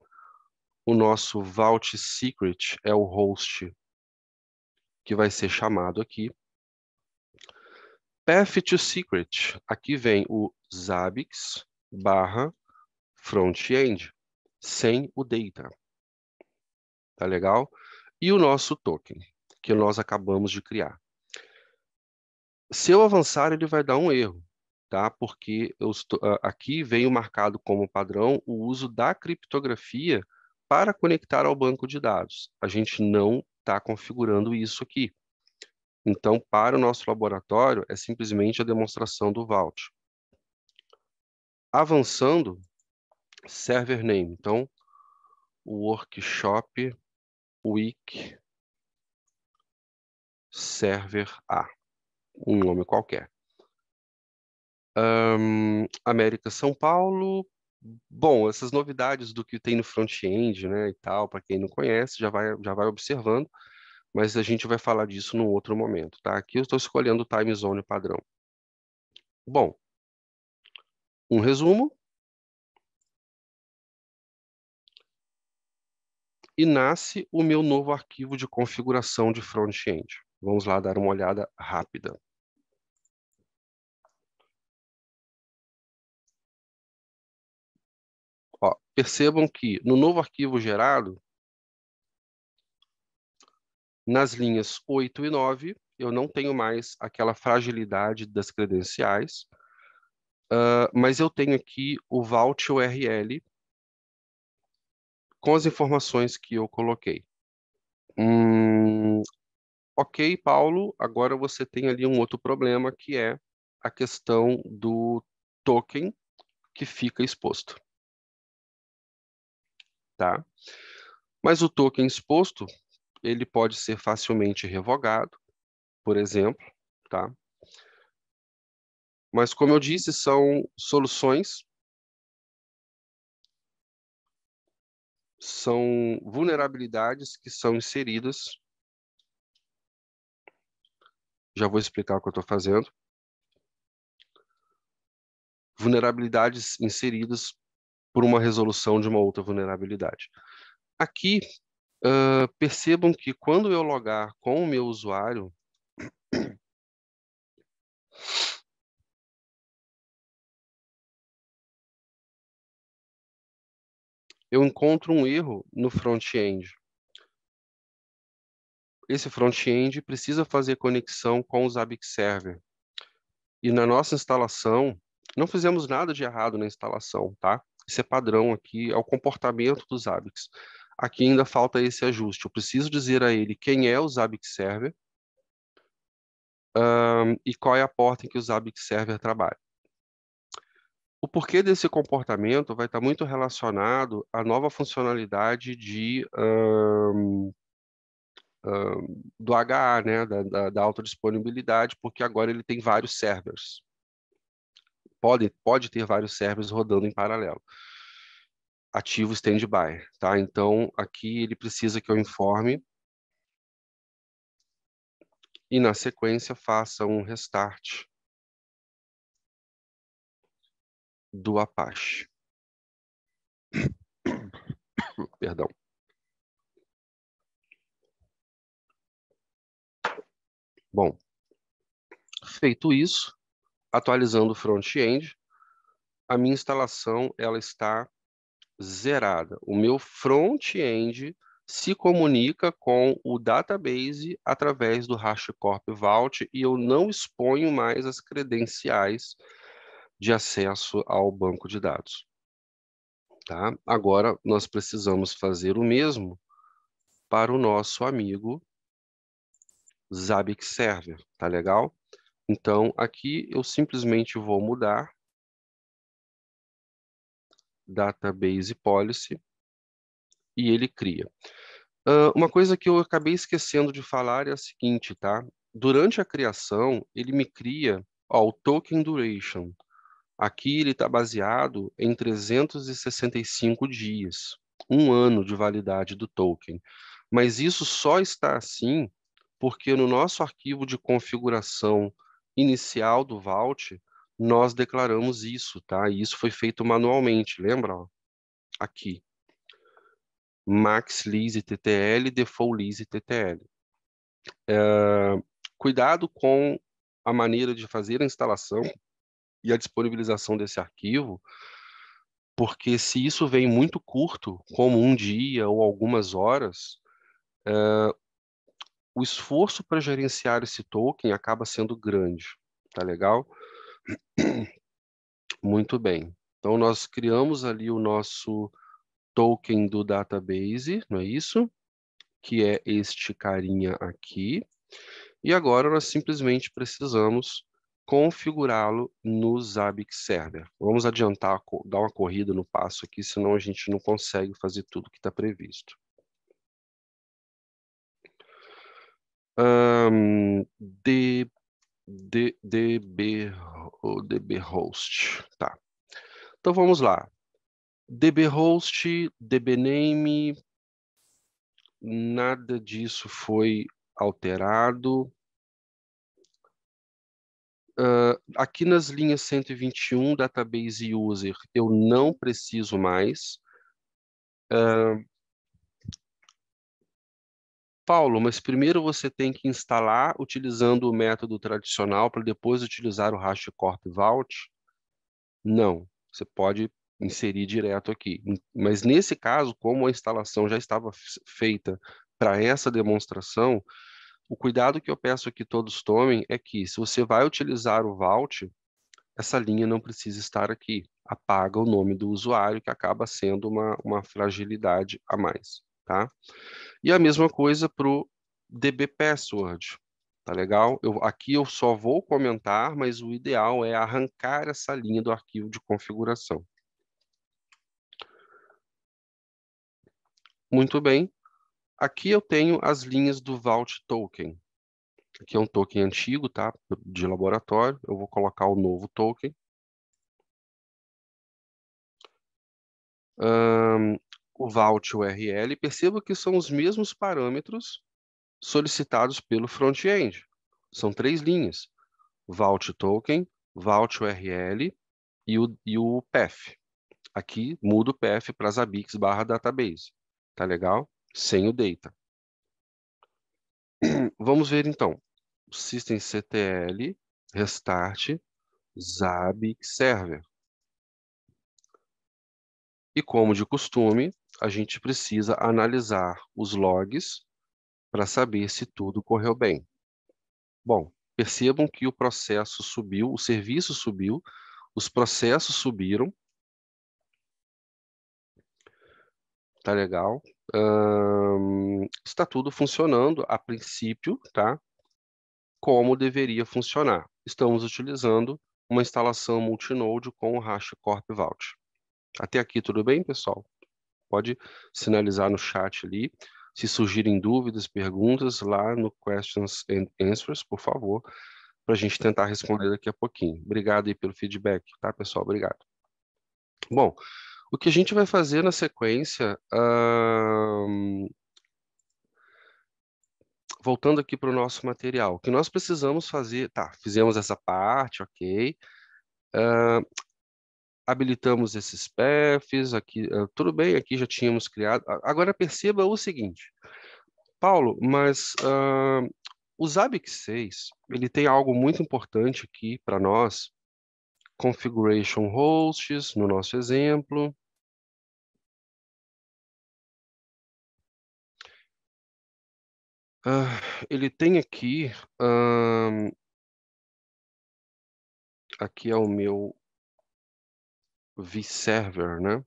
O nosso Vault Secret é o host que vai ser chamado aqui. Path to Secret, aqui vem o Zabbix barra frontend, sem o data. Tá legal? E o nosso token, que nós acabamos de criar. Se eu avançar, ele vai dar um erro, tá? Porque aqui veio marcado como padrão o uso da criptografia para conectar ao banco de dados. A gente não está configurando isso aqui. Então, para o nosso laboratório, é simplesmente a demonstração do Vault. Avançando, server name. Então, workshop week server A, um nome qualquer. América São Paulo. Bom, essas novidades do que tem no front-end, né, e tal, para quem não conhece, já vai observando, mas a gente vai falar disso num outro momento, tá? Aqui eu estou escolhendo o time zone padrão. Bom, um resumo. E nasce o meu novo arquivo de configuração de front-end. Vamos lá dar uma olhada rápida. Ó, percebam que no novo arquivo gerado, nas linhas 8 e 9, eu não tenho mais aquela fragilidade das credenciais, mas eu tenho aqui o Vault URL com as informações que eu coloquei. Ok, Paulo, agora você tem ali um outro problema que é a questão do token que fica exposto, tá? Mas o token exposto, ele pode ser facilmente revogado, por exemplo, tá? Mas como eu disse, são soluções, são vulnerabilidades que são inseridas. Já vou explicar o que eu estou fazendo. vulnerabilidades inseridas por uma resolução de uma outra vulnerabilidade. Aqui, percebam que quando eu logar com o meu usuário, eu encontro um erro no front-end. Esse front-end precisa fazer conexão com o Zabbix Server. E na nossa instalação, não fizemos nada de errado na instalação, tá? Isso é padrão aqui, é o comportamento do Zabbix. Aqui ainda falta esse ajuste. Eu preciso dizer a ele quem é o Zabbix Server, e qual é a porta em que o Zabbix Server trabalha. O porquê desse comportamento vai estar muito relacionado à nova funcionalidade do HA, né, da autodisponibilidade, porque agora ele tem vários servers. Pode ter vários servers rodando em paralelo. Ativo standby, tá? Então, aqui ele precisa que eu informe e, na sequência, faça um restart do Apache. Perdão. Bom, feito isso, atualizando o front-end, a minha instalação ela está zerada. O meu front-end se comunica com o database através do HashiCorp Vault e eu não exponho mais as credenciais de acesso ao banco de dados. Tá? Agora, nós precisamos fazer o mesmo para o nosso amigo Zabbix Server, tá legal? Então, aqui eu simplesmente vou mudar Database Policy e ele cria. Uma coisa que eu acabei esquecendo de falar é a seguinte, tá? Durante a criação, ele me cria, ó, o Token Duration. Aqui ele está baseado em 365 dias, um ano de validade do token. Mas isso só está assim porque no nosso arquivo de configuração inicial do Vault, nós declaramos isso, tá? E isso foi feito manualmente, lembra? Ó? Aqui. Max Lease TTL, Default Lease TTL. Cuidado com a maneira de fazer a instalação e a disponibilização desse arquivo, porque se isso vem muito curto, como um dia ou algumas horas, o esforço para gerenciar esse token acaba sendo grande, tá legal? Muito bem. Então, nós criamos ali o nosso token do database, não é isso? Que é este carinha aqui. E agora nós simplesmente precisamos configurá-lo no Zabbix Server. Vamos adiantar, dar uma corrida no passo aqui, senão a gente não consegue fazer tudo que está previsto. DBHost. Tá. Então vamos lá. DBHost, DBName, nada disso foi alterado. Aqui nas linhas 121, Database User, eu não preciso mais. Paulo, mas primeiro você tem que instalar utilizando o método tradicional para depois utilizar o HashiCorp Vault? Não, você pode inserir direto aqui. Mas nesse caso, como a instalação já estava feita para essa demonstração, o cuidado que eu peço que todos tomem é que, se você vai utilizar o Vault, essa linha não precisa estar aqui. Apaga o nome do usuário, que acaba sendo uma fragilidade a mais, tá? E a mesma coisa para o DB Password, tá legal? Aqui eu só vou comentar, mas o ideal é arrancar essa linha do arquivo de configuração. Muito bem. Aqui eu tenho as linhas do Vault Token. Aqui é um token antigo, tá? De laboratório. Eu vou colocar o novo token. O Vault URL. Perceba que são os mesmos parâmetros solicitados pelo front-end. São 3 linhas. Vault Token, Vault URL e o path. Aqui muda o path para Zabbix/database. Tá legal? Sem o data. Vamos ver então. Systemctl restart Zabbix server. E como de costume, a gente precisa analisar os logs para saber se tudo correu bem. Bom, percebam que o processo subiu, o serviço subiu, os processos subiram. Tá legal? Está tudo funcionando a princípio, tá? Como deveria funcionar. Estamos utilizando uma instalação multinode com o HashiCorp Vault. Até aqui tudo bem, pessoal? Pode sinalizar no chat ali. Se surgirem dúvidas, perguntas, lá no Questions and Answers, por favor, para a gente tentar responder daqui a pouquinho. Obrigado aí pelo feedback, tá, pessoal? Obrigado. Bom, o que a gente vai fazer na sequência, voltando aqui para o nosso material, o que nós precisamos fazer, tá, fizemos essa parte, ok, habilitamos esses paths, aqui, tudo bem, aqui já tínhamos criado, agora perceba o seguinte, Paulo, mas o Zabbix 6, ele tem algo muito importante aqui para nós, configuration hosts, no nosso exemplo, ele tem aqui, aqui é o meu vServer, né?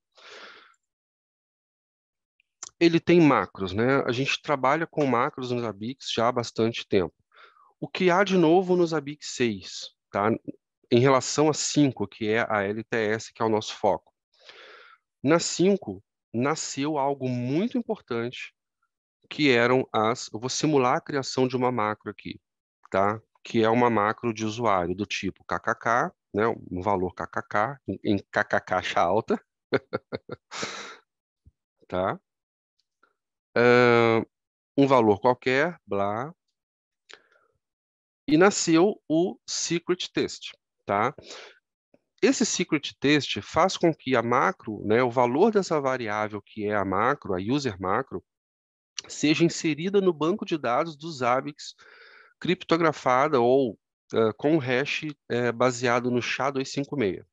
Ele tem macros, né? A gente trabalha com macros no Zabbix já há bastante tempo. O que há de novo no Zabbix 6, tá? Em relação a 5, que é a LTS, que é o nosso foco. Na 5, nasceu algo muito importante, que eram as... Eu vou simular a criação de uma macro aqui, tá? Que é uma macro de usuário do tipo kkk, né? Um valor kkk, em kkk caixa alta, tá? Um valor qualquer, blá, e nasceu o secret test, tá? Esse secret test faz com que a macro, né, o valor dessa variável que é a macro, a user macro, seja inserida no banco de dados dos Zabbix, criptografada ou com hash baseado no SHA-256.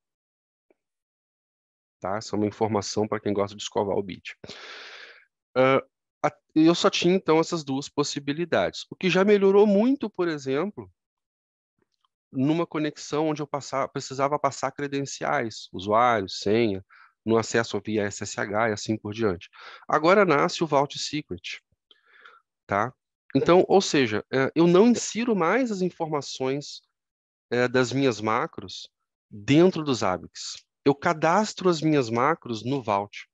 Tá? Essa é uma informação para quem gosta de escovar o bit. Eu só tinha, então, essas duas possibilidades. O que já melhorou muito, por exemplo, numa conexão onde eu precisava passar credenciais, usuário, senha, no acesso via SSH e assim por diante. Agora nasce o Vault Secret, tá? Então, ou seja, eu não insiro mais as informações das minhas macros dentro dos Zabbix. Eu cadastro as minhas macros no Vault.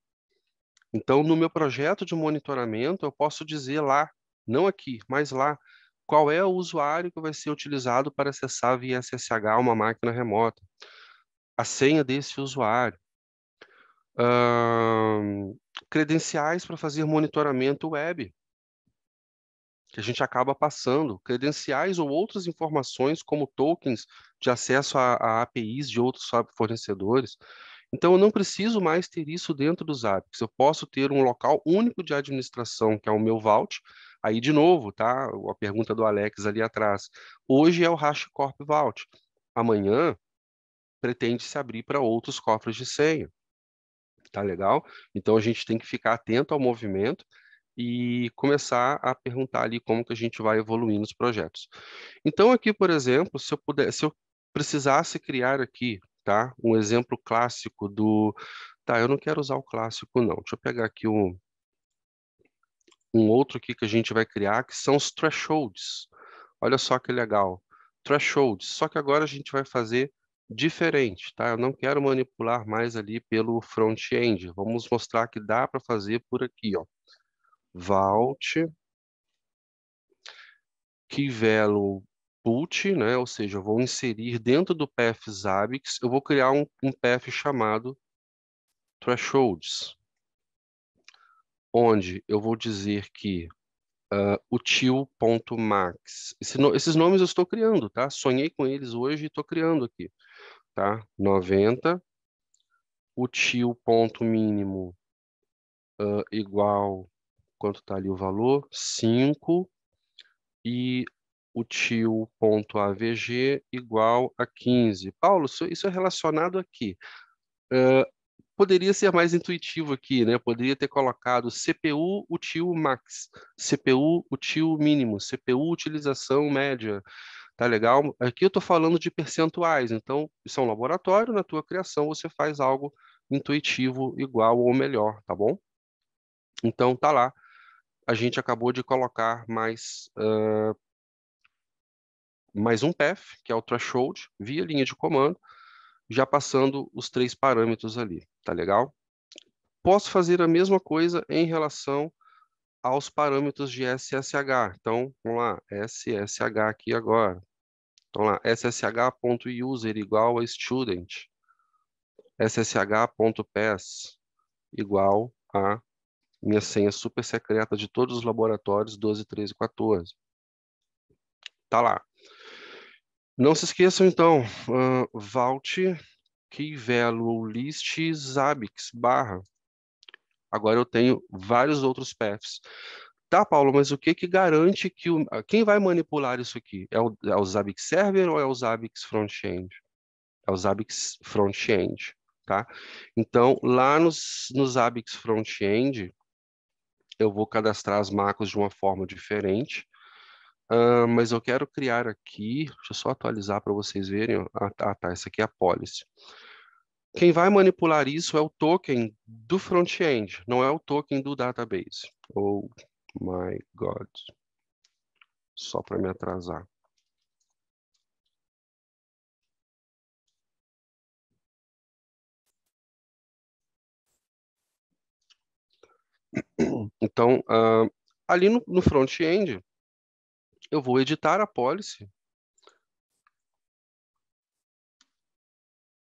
Então, no meu projeto de monitoramento, eu posso dizer lá, não aqui, mas lá, qual é o usuário que vai ser utilizado para acessar via SSH uma máquina remota, a senha desse usuário, credenciais para fazer monitoramento web, que a gente acaba passando, credenciais ou outras informações como tokens de acesso a APIs de outros fornecedores. Então, eu não preciso mais ter isso dentro dos Zabbix. Eu posso ter um local único de administração, que é o meu Vault. Aí, de novo, tá? A pergunta do Alex ali atrás. Hoje é o HashiCorp Vault. Amanhã, pretende-se abrir para outros cofres de senha. Tá legal? Então, a gente tem que ficar atento ao movimento e começar a perguntar ali como que a gente vai evoluir nos projetos. Então, aqui, por exemplo, se eu precisasse criar aqui, tá, um exemplo clássico do... Tá, eu não quero usar o clássico, não. Deixa eu pegar aqui um outro aqui que a gente vai criar, que são os thresholds. Olha só que legal. Thresholds. Só que agora a gente vai fazer diferente, tá? Eu não quero manipular mais ali pelo front-end. Vamos mostrar que dá para fazer por aqui, ó. Vault key value put, né? Ou seja, eu vou inserir dentro do path Zabbix, eu vou criar um path chamado thresholds, onde eu vou dizer que util.max. Esses nomes eu estou criando, tá? Sonhei com eles hoje e estou criando aqui, tá? 90. O tio ponto mínimo igual, quanto está ali o valor? 5. E o tio ponto AVG igual a 15. Paulo, isso é relacionado aqui. Poderia ser mais intuitivo aqui, né? Poderia ter colocado CPU util max, CPU util mínimo, CPU utilização média. Tá legal? Aqui eu estou falando de percentuais, então isso é um laboratório, na tua criação você faz algo intuitivo igual ou melhor, tá bom? Então tá lá. A gente acabou de colocar mais um path, que é o threshold, via linha de comando, já passando os 3 parâmetros ali, tá legal? Posso fazer a mesma coisa em relação aos parâmetros de SSH. Então, vamos lá, SSH aqui agora. Então lá, ssh.user igual a student, ssh.pass igual a minha senha super secreta de todos os laboratórios 12, 13 e 14. Tá lá. Não se esqueçam, então, vault key value list Zabbix /. Agora eu tenho vários outros paths. Tá, Paulo, mas o que que garante que quem vai manipular isso aqui? É o Zabbix Server ou é o Zabbix Front-End? É o Zabbix Front-End, tá? Então, lá no Zabbix Front-End, eu vou cadastrar as macros de uma forma diferente. Mas eu quero criar aqui, deixa eu só atualizar para vocês verem. Ó. Tá, essa aqui é a policy. Quem vai manipular isso é o token do front-end, não é o token do database. Oh my God. Só para me atrasar. Então, ali no front-end, eu vou editar a policy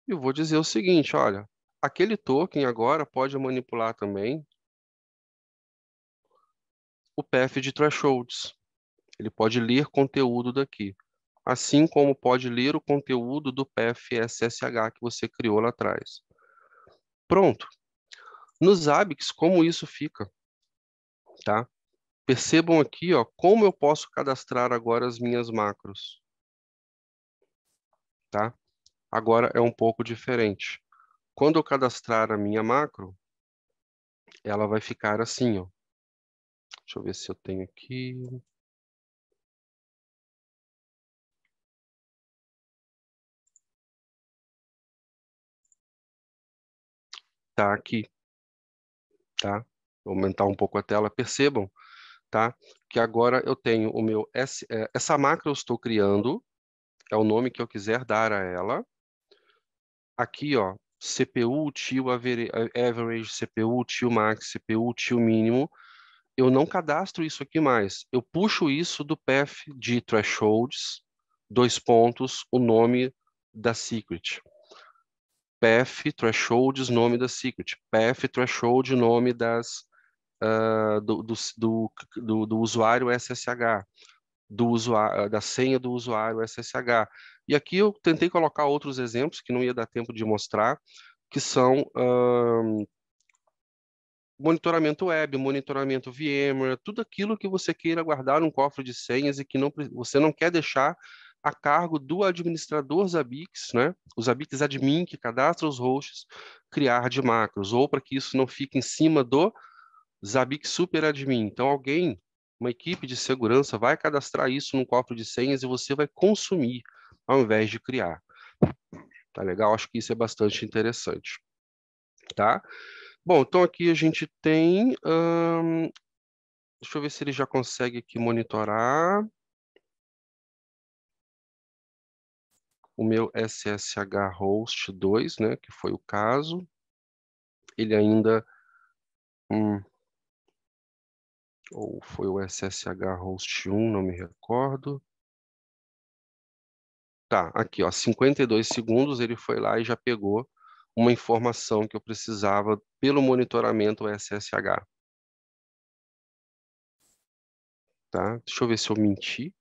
e vou dizer o seguinte, olha, aquele token agora pode manipular também o path de thresholds. Ele pode ler conteúdo daqui, assim como pode ler o conteúdo do path SSH que você criou lá atrás. Pronto. Nos Zabbix, como isso fica, tá? Percebam aqui, ó, como eu posso cadastrar agora as minhas macros, tá? Agora é um pouco diferente. Quando eu cadastrar a minha macro, ela vai ficar assim, ó. Deixa eu ver se eu tenho aqui. Tá aqui, tá? Vou aumentar um pouco a tela. Percebam, tá? Que agora eu tenho o meu essa macro eu estou criando, é o nome que eu quiser dar a ela. Aqui, ó, CPU tio average, CPU tio max, CPU tio mínimo. Eu não cadastro isso aqui mais. Eu puxo isso do path de thresholds, dois pontos, o nome da secret. Path thresholds, nome da secret. Path threshold, nome do usuário SSH, da senha do usuário SSH. E aqui eu tentei colocar outros exemplos que não ia dar tempo de mostrar, que são monitoramento web, monitoramento VMware, tudo aquilo que você queira guardar num cofre de senhas e que você não quer deixar a cargo do administrador Zabbix, né? O Zabbix admin que cadastra os hosts, criar de macros, ou para que isso não fique em cima do Zabbix super admin. Então alguém, uma equipe de segurança vai cadastrar isso num cofre de senhas e você vai consumir ao invés de criar. Tá legal? Acho que isso é bastante interessante, tá? Bom, então aqui a gente tem. Deixa eu ver se ele já consegue aqui monitorar o meu SSH host 2, né? Que foi o caso. Ele ainda. Ou foi o SSH host 1, não me recordo. Tá, aqui, ó, 52 segundos ele foi lá e já pegou uma informação que eu precisava pelo monitoramento SSH. Tá? Deixa eu ver se eu menti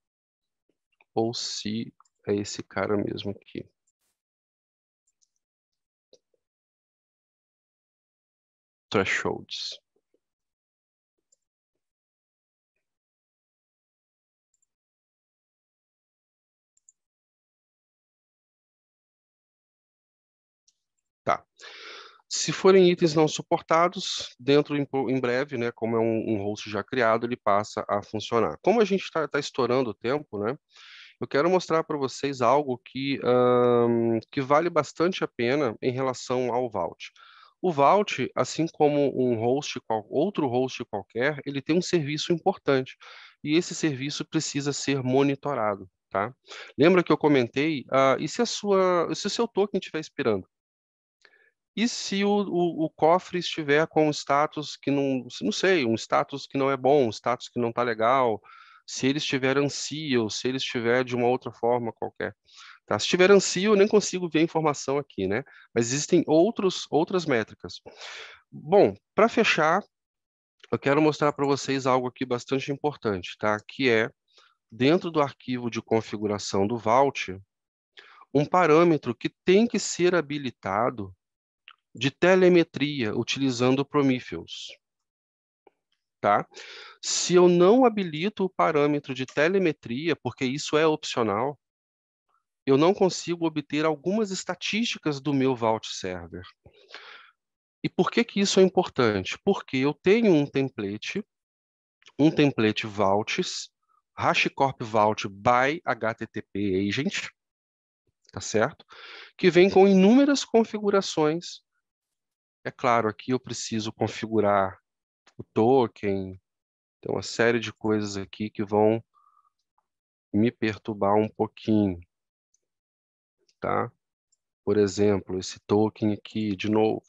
ou se é esse cara mesmo aqui. thresholds. Tá. Se forem itens não suportados, em breve, né, como é um host já criado, ele passa a funcionar. Como a gente está estourando o tempo, né, eu quero mostrar para vocês algo que vale bastante a pena em relação ao Vault. O Vault, assim como outro host qualquer, ele tem um serviço importante, e esse serviço precisa ser monitorado, tá? Lembra que eu comentei, e se o seu token estiver expirando? E se o cofre estiver com um status que não sei, um status que não é bom, um status que não está legal, se ele estiver ansio, se ele estiver de uma outra forma qualquer. Tá? Se estiver ansio, eu nem consigo ver a informação aqui, né? Mas existem outras métricas. Bom, para fechar, eu quero mostrar para vocês algo aqui bastante importante, tá? Que é, dentro do arquivo de configuração do Vault, um parâmetro que tem que ser habilitado de telemetria utilizando o Prometheus, tá? Se eu não habilito o parâmetro de telemetria, porque isso é opcional, eu não consigo obter algumas estatísticas do meu Vault Server. E por que que isso é importante? Porque eu tenho um template Vaults, HashiCorp Vault by HTTP Agent, tá certo? Que vem com inúmeras configurações. É claro, aqui eu preciso configurar o token. Tem uma série de coisas aqui que vão me perturbar um pouquinho, tá? Por exemplo, esse token aqui, de novo,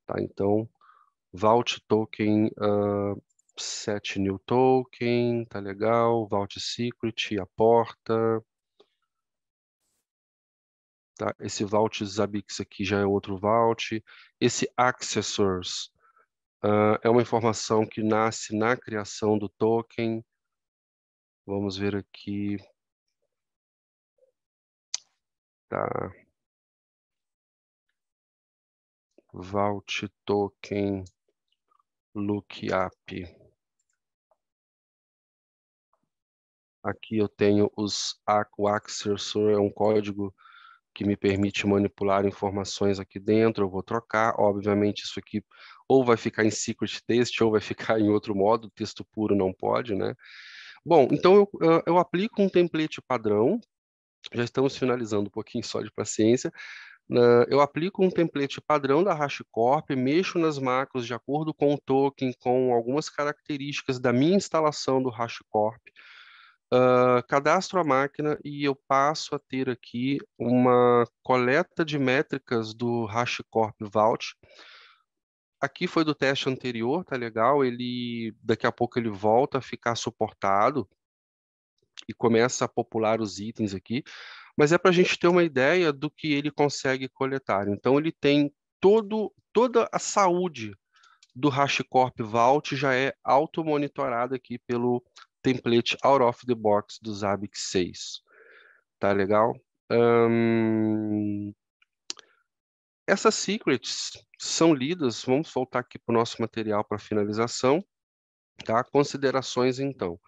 tá? Então, Vault Token, set new token, tá legal. Vault Secret, a porta, tá? Esse Vault Zabbix aqui já é outro Vault. Esse Accessors, é uma informação que nasce na criação do token. Vamos ver aqui. Tá. Vault Token Lookup. Aqui eu tenho o Accessor, é um código que me permite manipular informações aqui dentro. Eu vou trocar, obviamente isso aqui ou vai ficar em secret text ou vai ficar em outro modo, texto puro não pode, né? Bom, então eu aplico um template padrão, já estamos finalizando um pouquinho só de paciência. Eu aplico um template padrão da HashiCorp, mexo nas macros de acordo com o token, com algumas características da minha instalação do HashiCorp, cadastro a máquina e eu passo a ter aqui uma coleta de métricas do HashiCorp Vault. Aqui foi do teste anterior, tá legal? Daqui a pouco ele volta a ficar suportado e começa a popular os itens aqui, mas é para a gente ter uma ideia do que ele consegue coletar. Então ele tem toda a saúde do HashiCorp Vault já é auto-monitorada aqui pelo template out of the box do Zabbix 6. Tá legal? Essas secrets são lidas, vamos voltar aqui para o nosso material para finalização, tá? Considerações, então.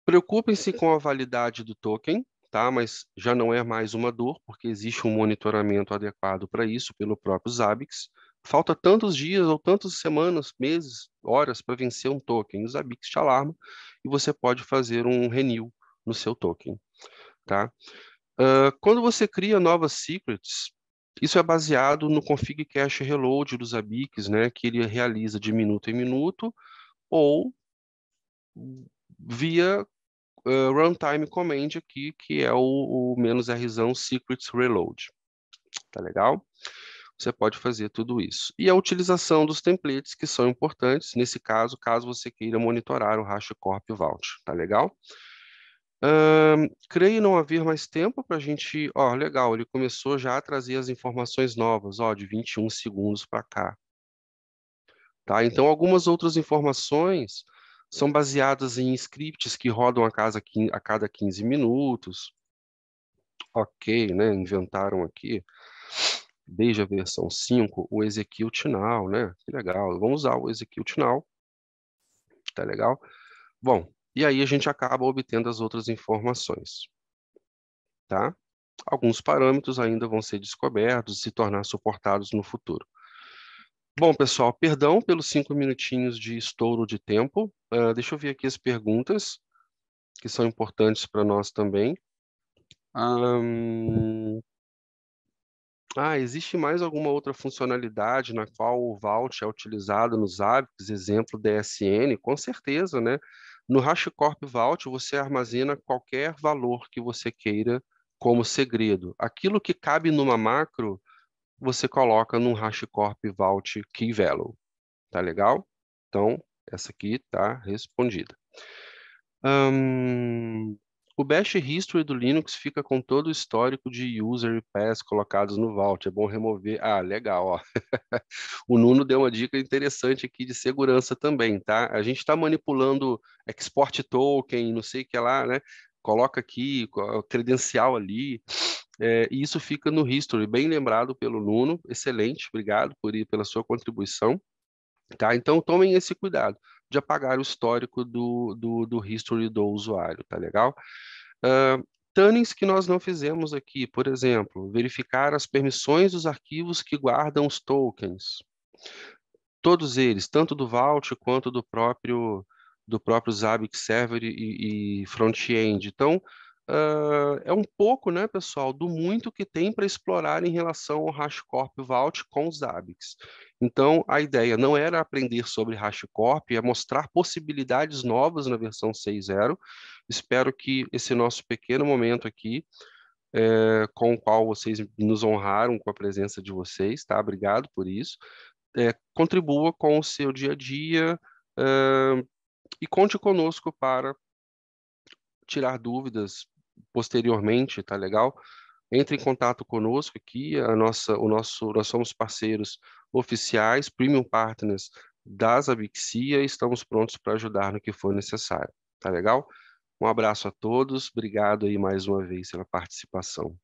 Preocupem-se com a validade do token, tá? Mas já não é mais uma dor, porque existe um monitoramento adequado para isso pelo próprio Zabbix. Falta tantos dias ou tantas semanas, meses, horas para vencer um token. O Zabbix te alarma e você pode fazer um renew no seu token, tá? Quando você cria novas secrets, isso é baseado no config cache reload do Zabbix, né? Que ele realiza de minuto em minuto ou via runtime command aqui, que é o -Rzão secrets reload. Tá legal? Você pode fazer tudo isso. E a utilização dos templates, que são importantes, nesse caso você queira monitorar o HashiCorp Vault. Tá legal? Creio não haver mais tempo para a gente... Ó, legal, ele começou já a trazer as informações novas, ó, de 21 segundos para cá. Tá? Então, algumas outras informações são baseadas em scripts que rodam a cada 15 minutos. Ok, né? Inventaram aqui. desde a versão 5, o Execute Now, né? Que legal, vamos usar o Execute Now, tá legal? Bom, e aí a gente acaba obtendo as outras informações, tá? Alguns parâmetros ainda vão ser descobertos e se tornar suportados no futuro. Bom, pessoal, perdão pelos 5 minutinhos de estouro de tempo. Deixa eu ver aqui as perguntas, que são importantes para nós também. Existe mais alguma outra funcionalidade na qual o Vault é utilizado nos Zabbix, exemplo DSN? Com certeza, né? No HashiCorp Vault, você armazena qualquer valor que você queira como segredo. Aquilo que cabe numa macro, você coloca num HashiCorp Vault Key Value. Tá legal? Então, essa aqui tá respondida. O Bash History do Linux fica com todo o histórico de user e pass colocados no Vault. É bom remover. Ah, legal, ó. O Nuno deu uma dica interessante aqui de segurança também, tá? A gente está manipulando export token, não sei o que lá, né? Coloca aqui, credencial ali, e isso fica no history, bem lembrado pelo Nuno. Excelente, obrigado pela sua contribuição. Tá? Então, tomem esse cuidado de apagar o histórico do history do usuário, tá legal? Tunnings que nós não fizemos aqui, por exemplo, verificar as permissões dos arquivos que guardam os tokens. Todos eles, tanto do Vault quanto do próprio Zabbix Server e front-end. Então, é um pouco, né, pessoal, do muito que tem para explorar em relação ao HashiCorp Vault com os Zabbix. Então, a ideia não era aprender sobre HashiCorp, é mostrar possibilidades novas na versão 6.0. Espero que esse nosso pequeno momento aqui, com o qual vocês nos honraram com a presença de vocês, tá? Obrigado por isso. Contribua com o seu dia a dia, e conte conosco para tirar dúvidas posteriormente, tá legal? Entre em contato conosco aqui, nós somos parceiros oficiais, Premium Partners da Zabbixia, e estamos prontos para ajudar no que for necessário, tá legal? Um abraço a todos, obrigado aí mais uma vez pela participação.